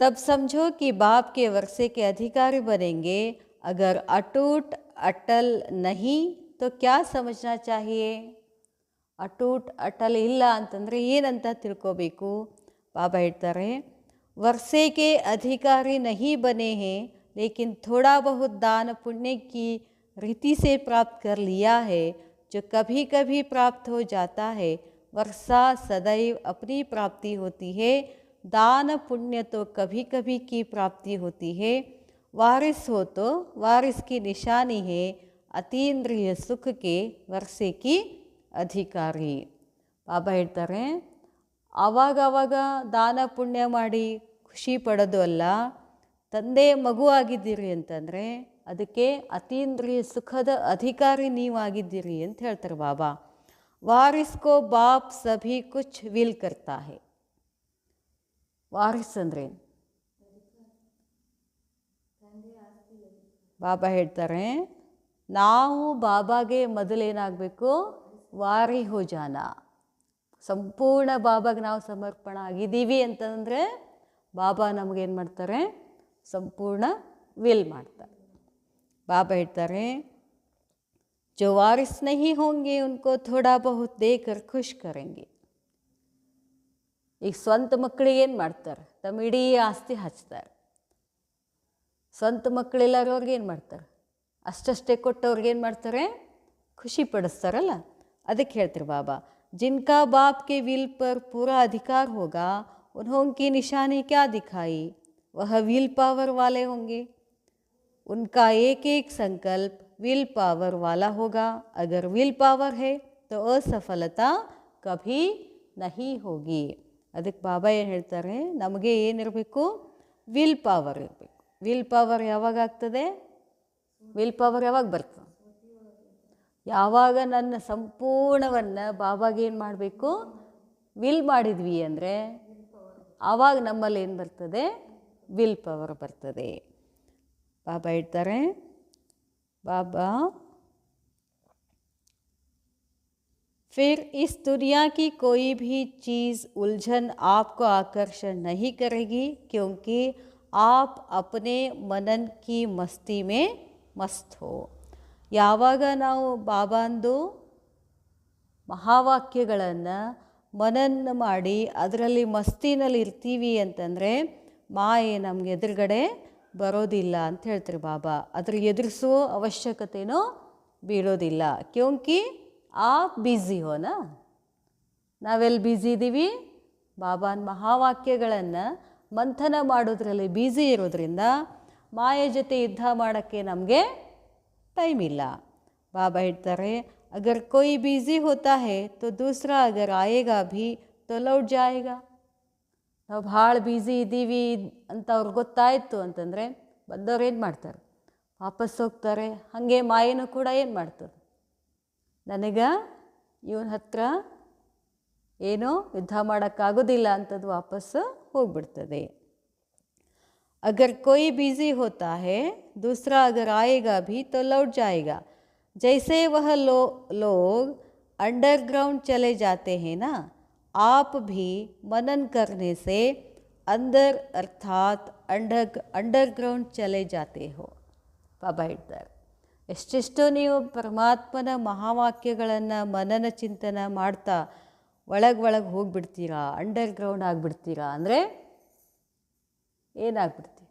तब समझो कि बाप के वर्षे के अधिकारी बनेंगे. अगर अटूट अटल नहीं तो क्या समझना चाहिए. ಅಟೂಟ್ ಅಟಲ್ ಇಲ್ಲ ಅಂತಂದರೆ ಏನಂತ ತಿಳ್ಕೋಬೇಕು. ಬಾಬಾ ಹೇಳ್ತಾರೆ, वर्षे के अधिकारी नहीं बने हैं लेकिन थोड़ा बहुत दान पुण्य की रीति से प्राप्त कर लिया है जो कभी कभी प्राप्त हो जाता है. वर्षा सदैव अपनी प्राप्ति होती है, दान पुण्य तो कभी कभी की प्राप्ति होती है. वारिस हो तो वारिस की निशानी है, अतीन्द्रिय सुख के वर्षे की ಅಧಿಕಾರಿ. ಬಾಬಾ ಹೇಳ್ತಾರೆ, ಆವಾಗವಾಗ ದಾನ ಪುಣ್ಯ ಮಾಡಿ ಖುಷಿ ಪಡೋದು ಅಲ್ಲ, ತಂದೆ ಮಗು ಆಗಿದ್ದೀರಿ ಅಂತಂದರೆ ಅದಕ್ಕೆ ಅತೀಂದ್ರಿಯ ಸುಖದ ಅಧಿಕಾರಿ ನೀವಾಗಿದ್ದೀರಿ ಅಂತ ಹೇಳ್ತಾರೆ ಬಾಬಾ. ವಾರಿಸ್ಕೋ ಬಾಪ್ ಸಭಿ ಕುಚ್ ವಿಲ್ ಕರ್ತಾ ಹೇ. ವಾರಿಸ್ ಅಂದ್ರೆ ಬಾಬಾ ಹೇಳ್ತಾರೆ, ನಾವು ಬಾಬಾಗೆ ಮೊದಲೇನಾಗಬೇಕು, ವಾರಿ ಹೋ ಜಾನ. ಸಂಪೂರ್ಣ ಬಾಬಾಗೆ ನಾವು ಸಮರ್ಪಣ ಆಗಿದ್ದೀವಿ ಅಂತಂದರೆ ಬಾಬಾ ನಮಗೇನು ಮಾಡ್ತಾರೆ, ಸಂಪೂರ್ಣ ವಿಲ್ ಮಾಡ್ತಾರೆ. ಬಾಬಾ ಹೇಳ್ತಾರೆ, जो वारिस नहीं होंगे उनको थोड़ा बहुत देकर खुश करेंगे. ಈಗ ಸ್ವಂತ ಮಕ್ಕಳಿಗೆ ಏನು ಮಾಡ್ತಾರೆ, ತಮ್ಮ ಇಡೀ ಆಸ್ತಿ ಹಚ್ತಾರೆ. ಸ್ವಂತ ಮಕ್ಕಳಿಲ್ಲರವ್ರಿಗೆ ಏನು ಮಾಡ್ತಾರೆ, ಅಷ್ಟಷ್ಟೇ ಕೊಟ್ಟವ್ರಿಗೆ ಏನು ಮಾಡ್ತಾರೆ, ಖುಷಿ ಪಡಿಸ್ತಾರಲ್ಲ. ಅದಕ್ಕೆ ಹೇಳ್ತಾರೆ ಬಾಬಾ, जिनका बाप के विल पर पूरा अधिकार होगा उन्होंने निशानी क्या दिखाई, वह विल पावर वाले होंगे. उनका एक एक संकल्प विल पावर वाला होगा. अगर विल पावर है तो असफलता कभी नहीं होगी. ಅದಕ್ಕೆ ಬಾಬಾ ಏನು ಹೇಳ್ತಾರೆ, ನಮಗೆ ಏನಿರಬೇಕು, ವಿಲ್ ಪವರ್ ಇರಬೇಕು. ವಿಲ್ ಪವರ್ ಯಾವಾಗ ಆಗ್ತದೆ, ವಿಲ್ ಪವರ್ ಯಾವಾಗ ಬರ್ತದೆ, ಯಾವಾಗ ನನ್ನ ಸಂಪೂರ್ಣವನ್ನು ಬಾಬಾಗೆ ಏನು ಮಾಡಬೇಕು, ವಿಲ್ ಮಾಡಿದ್ವಿ ಅಂದರೆ ಆವಾಗ ನಮ್ಮಲ್ಲಿ ಏನು ಬರ್ತದೆ, ವಿಲ್ ಪವರ್ ಬರ್ತದೆ. ಬಾಬಾ ಹೇಳ್ತಾರೆ, बाबा फिर इस दुनिया की कोई भी चीज़ उलझन आपको आकर्षण नहीं करेगी, क्योंकि आप अपने मनन की मस्ती में मस्त हो. ಯಾವಾಗ ನಾವು ಬಾಬಾಂದು ಮಹಾವಾಕ್ಯಗಳನ್ನು ಮನನ ಮಾಡಿ ಅದರಲ್ಲಿ ಮಸ್ತಿನಲ್ಲಿ ಇರ್ತೀವಿ ಅಂತಂದರೆ ಮಾಯೆ ನಮಗೆ ಎದುರುಗಡೆ ಬರೋದಿಲ್ಲ ಅಂತ ಹೇಳ್ತಾರೆ ಬಾಬಾ. ಅದ್ರ ಎದುರಿಸುವ ಅವಶ್ಯಕತೆಯೂ ಬೀಳೋದಿಲ್ಲ. ಕ್ಯೋಂಕಿ ಆಪ್ ಬ್ಯುಸಿ ಹೋನ, ನಾವೆಲ್ಲಿ ಬ್ಯುಸಿ ಇದ್ದೀವಿ, ಬಾಬಾನ ಮಹಾವಾಕ್ಯಗಳನ್ನು ಮಂಥನ ಮಾಡೋದ್ರಲ್ಲಿ ಬ್ಯುಸಿ ಇರೋದ್ರಿಂದ ಮಾಯೆ ಜೊತೆ ಯುದ್ಧ ಮಾಡೋಕ್ಕೆ ನಮಗೆ ಟೈಮ್ ಇಲ್ಲ. ಬಾಬಾ ಹೇಳ್ತಾರೆ, ಅಗರ್ ಕೋಯಿ ಬ್ಯುಸಿ ಹೋತಾ ಹೇ ತೋ ದೂಸರಾ ಅಗರ್ ಆಯೇಗಾ ಭೀ ತೋ ಲೌಟ್ ಜಾಯೇಗಾ. ನಾವು ಭಾಳ ಬ್ಯುಸಿ ಇದ್ದೀವಿ ಅಂತ ಅವ್ರಿಗೆ ಗೊತ್ತಾಯಿತು ಅಂತಂದರೆ ಬಂದವ್ರು ಏನು ಮಾಡ್ತಾರೆ, ವಾಪಸ್ ಹೋಗ್ತಾರೆ. ಹಾಗೆ ಮಾಯೇನೂ ಕೂಡ ಏನು ಮಾಡ್ತದೆ, ನನಗೆ ಇವನ ಹತ್ರ ಏನೋ ಯುದ್ಧ ಮಾಡೋಕ್ಕಾಗೋದಿಲ್ಲ ಅಂತದ್ದು ವಾಪಸ್ಸು ಹೋಗ್ಬಿಡ್ತದೆ. अगर कोई बिजी होता है दूसरा अगर आएगा भी तो लौट जाएगा. जैसे वह लोग अंडरग्राउंड चले जाते हैं ना, आप भी मनन करने से अंदर अर्थात अंडरग्राउंड चले जाते हो. ಬಾಬಾ ಹೇಳ್ತಾರೆ, ಎಷ್ಟೆಷ್ಟೋ ನೀವು ಪರಮಾತ್ಮನ ಮಹಾವಾಕ್ಯಗಳನ್ನು ಮನನ ಚಿಂತನ ಮಾಡ್ತಾ ಒಳಗೆ ಹೋಗಿಬಿಡ್ತೀರಾ, ಅಂಡರ್ಗ್ರೌಂಡ್ ಆಗಿಬಿಡ್ತೀರಾ. ಅಂದರೆ ಏನಾಗ್ಬಿಡ್ತೀವಿ,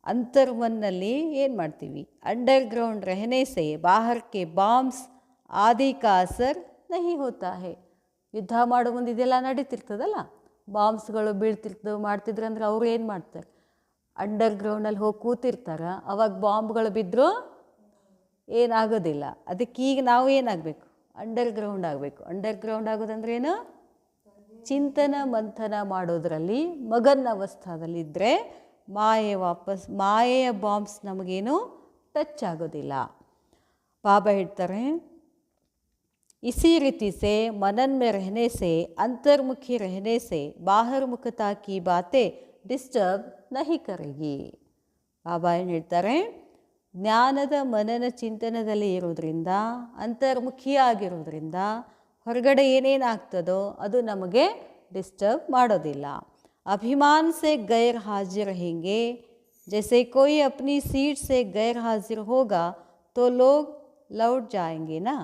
ಅಂತರ್ಮನ್ನಲ್ಲಿ ಏನು ಮಾಡ್ತೀವಿ, अंडरग्राउंड रहने से बाहर के बॉम्ब्स आदि का असर नहीं होता है. ಯುದ್ಧ ಮಾಡೋ ಮುಂದೆ ಇದೆಲ್ಲ ನಡೀತಿರ್ತದಲ್ಲ, ಬಾಂಬ್ಸ್ಗಳು ಬೀಳ್ತಿರ್ತವೆ ಮಾಡ್ತಿದ್ರು ಅಂದ್ರೆ ಅವ್ರು ಏನು ಮಾಡ್ತಾರೆ, ಅಂಡರ್ಗ್ರೌಂಡಲ್ಲಿ ಹೋಗಿ ಕೂತಿರ್ತಾರೆ. ಅವಾಗ ಬಾಂಬ್ಗಳು ಬಿದ್ದರೂ ಏನಾಗೋದಿಲ್ಲ. ಅದಕ್ಕೆ ಈಗ ನಾವು ಏನಾಗಬೇಕು, ಅಂಡರ್ಗ್ರೌಂಡ್ ಆಗಬೇಕು. ಅಂಡರ್ಗ್ರೌಂಡ್ ಆಗೋದಂದ್ರೆ ಏನು, ಚಿಂತನ ಮಂಥನ ಮಾಡೋದ್ರಲ್ಲಿ ಮಗನ ಅವಸ್ಥಾದಲ್ಲಿದ್ದರೆ ಮಾಯೆಯ ಬಾಂಬ್ಸ್ ನಮಗೇನು ಟಚ್ ಆಗೋದಿಲ್ಲ. ಬಾಬಾ ಹೇಳ್ತಾರೆ, इसी रीति से मनन में रहने से, अंतर्मुखी रहने से बाहरमुखता की बातें डिस्टर्ब नहीं करेगी. ಬಾಬಾ ಏನು ಹೇಳ್ತಾರೆ, ಜ್ಞಾನದ ಮನನ ಚಿಂತನದಲ್ಲಿ ಇರೋದ್ರಿಂದ, ಅಂತರ್ಮುಖಿಯಾಗಿರೋದ್ರಿಂದ ಹೊರಗಡೆ ಏನೇನಾಗ್ತದೋ ಅದು ನಮಗೆ ಡಿಸ್ಟರ್ಬ್ ಮಾಡೋದಿಲ್ಲ. अभिमान से गैर हाजिर रहेंगे. जैसे कोई अपनी सीट से गैर हाजिर होगा तो लोग लौट जाएंगे ना.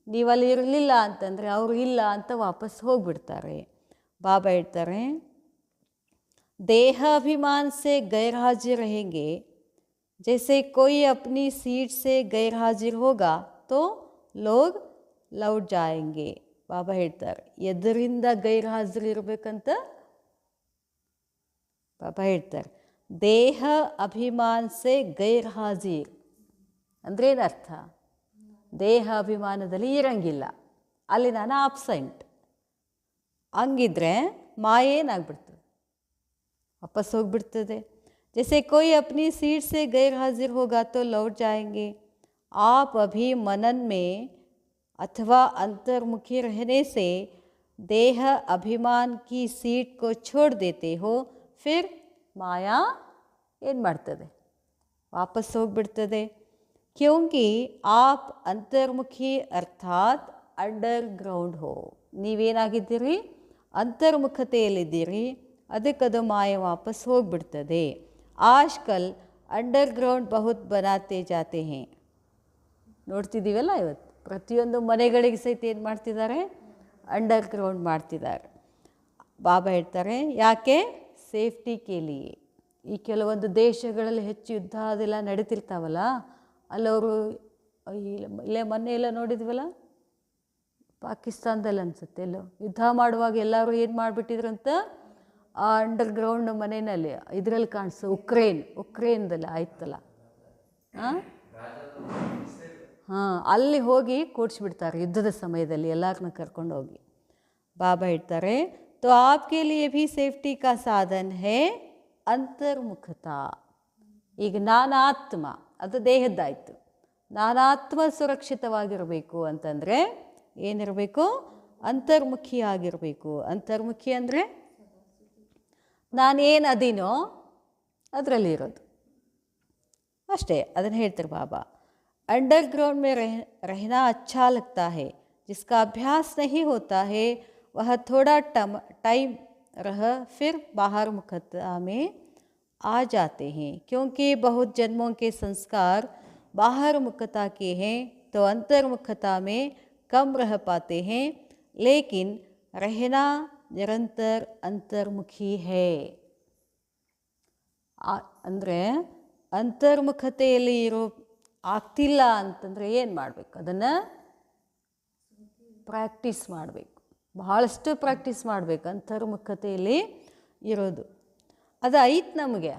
ನೀವಲ್ಲಿ ಇರಲಿಲ್ಲ ಅಂತಂದರೆ ಅವರು ಇಲ್ಲ ಅಂತ ವಾಪಸ್ ಹೋಗಿಬಿಡ್ತಾರೆ. ಬಾಬಾ ಹೇಳ್ತಾರೆ, ದೇಹ ಅಭಿಮಾನ से गैर हाजिर रहेंगे. जैसे कोई अपनी सीट से गैर हाजिर होगा तो लोग लौट जाएंगे. ಬಾಬಾ ಹೇಳ್ತಾರೆ, ಎದರಿಂದ ಗೈರ್ ಹಾಜರು ಇರಬೇಕಂತ ಬಾಬಾ ಹೇಳ್ತಾರೆ. ದೇಹ ಅಭಿಮಾನ ಸೆ ಗೈರ್ ಹಾಜಿರ್ ಅಂದರೆ ಏನರ್ಥ, ದೇಹ ಅಭಿಮಾನದಲ್ಲಿ ಇರಂಗಿಲ್ಲ, ಅಲ್ಲಿ ನಾನು ಆಬ್ಸೆಂಟ್. ಹಂಗಿದ್ರೆ ಮಾಯೆ ಏನಾಗ್ಬಿಡ್ತದೆ, ವಾಪಸ್ ಹೋಗಿಬಿಡ್ತದೆ. जैसे कोई अपनी सीट से गैर हाजिर होगा तो लौट जाएंगे. आप अभी मनन में अथवा अंतर्मुखी रहने से देह अभिमान की सीट को छोड़ देते हो, फिर माया ಏನು ಮಾಡ್ತದೆ, ವಾಪಸ್ ಹೋಗಿಬಿಡ್ತದೆ. क्योंकि आप अंतर्मुखी अर्थात अंडरग्राउंड हो. ನೀವೇನಾಗಿದ್ದೀರಿ, ಅಂತರ್ಮುಖತೆಯಲ್ಲಿದ್ದೀರಿ, ಅದಕ್ಕದು ಮಾಯ ವಾಪಸ್ ಹೋಗಿಬಿಡ್ತದೆ. ಆಜ್ಕಲ್ ಅಂಡರ್ಗ್ರೌಂಡ್ ಬಹುತ್ ಬನಾತೆ ಜಾತೆ ಹೇ. ನೋಡ್ತಿದ್ದೀವಲ್ಲ ಇವತ್ತು ಪ್ರತಿಯೊಂದು ಮನೆಗಳಿಗೆ ಸಹಿತ ಏನು ಮಾಡ್ತಿದ್ದಾರೆ, ಅಂಡರ್ಗ್ರೌಂಡ್ ಮಾಡ್ತಿದ್ದಾರೆ. ಬಾಬಾ ಹೇಳ್ತಾರೆ, ಯಾಕೆ, ಸೇಫ್ಟಿ ಕೇಳಿಯೇ. ಈ ಕೆಲವೊಂದು ದೇಶಗಳಲ್ಲಿ ಹೆಚ್ಚು ಯುದ್ಧ ಅದೆಲ್ಲ ನಡೀತಿರ್ತಾವಲ್ಲ, ಅಲ್ಲವರು ಇಲ್ಲೇ ಮೊನ್ನೆ ಎಲ್ಲ ನೋಡಿದ್ವಲ್ಲ, ಪಾಕಿಸ್ತಾನದಲ್ಲಿ ಅನಿಸುತ್ತೆ, ಎಲ್ಲೋ ಯುದ್ಧ ಮಾಡುವಾಗ ಎಲ್ಲರೂ ಏನು ಮಾಡಿಬಿಟ್ಟಿದ್ರಂತ, ಆ ಅಂಡರ್ಗ್ರೌಂಡ್ ಮನೆಯಲ್ಲಿ ಇದರಲ್ಲಿ ಕಾಣಿಸು, ಉಕ್ರೇನ್ದಲ್ಲಿ ಆಯ್ತಲ್ಲ, ಅಲ್ಲಿ ಹೋಗಿ ಕೂಡಿಸ್ಬಿಡ್ತಾರೆ ಯುದ್ಧದ ಸಮಯದಲ್ಲಿ ಎಲ್ಲರನ್ನ ಕರ್ಕೊಂಡು ಹೋಗಿ. ಬಾಬಾ ಹೇಳ್ತಾರೆ, तो आपके लिए भी सेफ्टी का साधन है ಅಂತರ್ಮುಖತಾ. ಈಗ ನಾನಾತ್ಮ ಅದು ದೇಹದ್ದಾಯಿತು, ನಾನಾತ್ಮ ಸುರಕ್ಷಿತವಾಗಿರಬೇಕು ಅಂತಂದರೆ ಏನಿರಬೇಕು, ಅಂತರ್ಮುಖಿಯಾಗಿರಬೇಕು. ಅಂತರ್ಮುಖಿ ಅಂದರೆ ನಾನೇನು ಅದೀನೋ ಅದರಲ್ಲಿರೋದು ಅಷ್ಟೇ. ಅದನ್ನು ಹೇಳ್ತಾರೆ ಬಾಬಾ. अंडरग्राउंड में रहना अच्छा लगता है. जिसका अभ्यास नहीं होता है वह थोड़ा टाइम रह फिर बाहर मुखता में आ जाते हैं. क्योंकि बहुत जन्मों के संस्कार बाहर मुखता के हैं तो अंतर्मुखता में कम रह पाते हैं. लेकिन रहना निरंतर अंतर्मुखी है. ಅಂದರೆ ಅಂತರ್ಮುಖತೆಯಲ್ಲಿ ಆಗ್ತಿಲ್ಲ ಅಂತಂದರೆ ಏನು ಮಾಡಬೇಕು, ಅದನ್ನು ಪ್ರಾಕ್ಟೀಸ್ ಮಾಡಬೇಕು, ಬಹಳಷ್ಟು ಪ್ರಾಕ್ಟೀಸ್ ಮಾಡಬೇಕು. ಅಂತರ್ಮುಖತೆಯಲ್ಲಿ ಇರೋದು ಅದು ಐತೆ ನಮಗೆ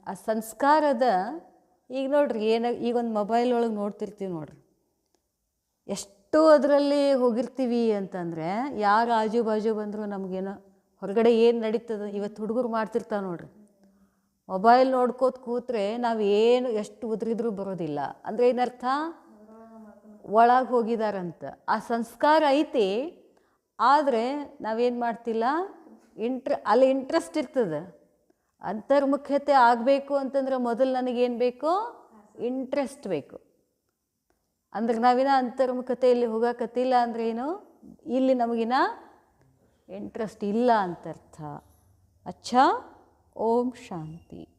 ಆ ಸಂಸ್ಕಾರದ. ಈಗ ನೋಡ್ರಿ, ಈಗ ಒಂದು ಮೊಬೈಲ್ ಒಳಗೆ ನೋಡ್ತಿರ್ತೀವಿ ನೋಡ್ರಿ, ಎಷ್ಟು ಅದರಲ್ಲಿ ಹೋಗಿರ್ತೀವಿ ಅಂತಂದರೆ, ಯಾರು ಆಜು ಬಾಜು ಬಂದರೂ ನಮಗೇನೋ ಹೊರಗಡೆ ಏನು ನಡೀತದೆ ಇವತ್ತು ಹುಡುಗರು ಮಾಡ್ತಿರ್ತಾವೆ ನೋಡ್ರಿ, ಮೊಬೈಲ್ ನೋಡ್ಕೋತ ಕೂತ್ರೆ ನಾವು ಏನು ಎಷ್ಟು ಉದ್ರಿದ್ರೂ ಬರೋದಿಲ್ಲ. ಅಂದರೆ ಏನರ್ಥ, ಒಳಗೆ ಹೋಗಿದಾರಂತ. ಆ ಸಂಸ್ಕಾರ ಐತಿ, ಆದರೆ ನಾವೇನು ಮಾಡ್ತಿಲ್ಲ, ಅಲ್ಲಿ ಇಂಟ್ರೆಸ್ಟ್ ಇರ್ತದೆ. ಅಂತರ್ಮುಖ್ಯತೆ ಆಗಬೇಕು ಅಂತಂದ್ರೆ ಮೊದಲು ನನಗೇನು ಬೇಕು, ಇಂಟ್ರೆಸ್ಟ್ ಬೇಕು. ಅಂದ್ರೆ ನಾವಿನ ಅಂತರ್ಮುಖತೆಯಲ್ಲಿ ಹೋಗಕತ್ತಿಲ್ಲ ಅಂದ್ರೆ ಏನು, ಇಲ್ಲಿ ನಮಗಿನ ಇಂಟ್ರೆಸ್ಟ್ ಇಲ್ಲ ಅಂತ ಅರ್ಥ. ಅಚ್ಚಾ, ಓಂ ಶಾಂತಿ.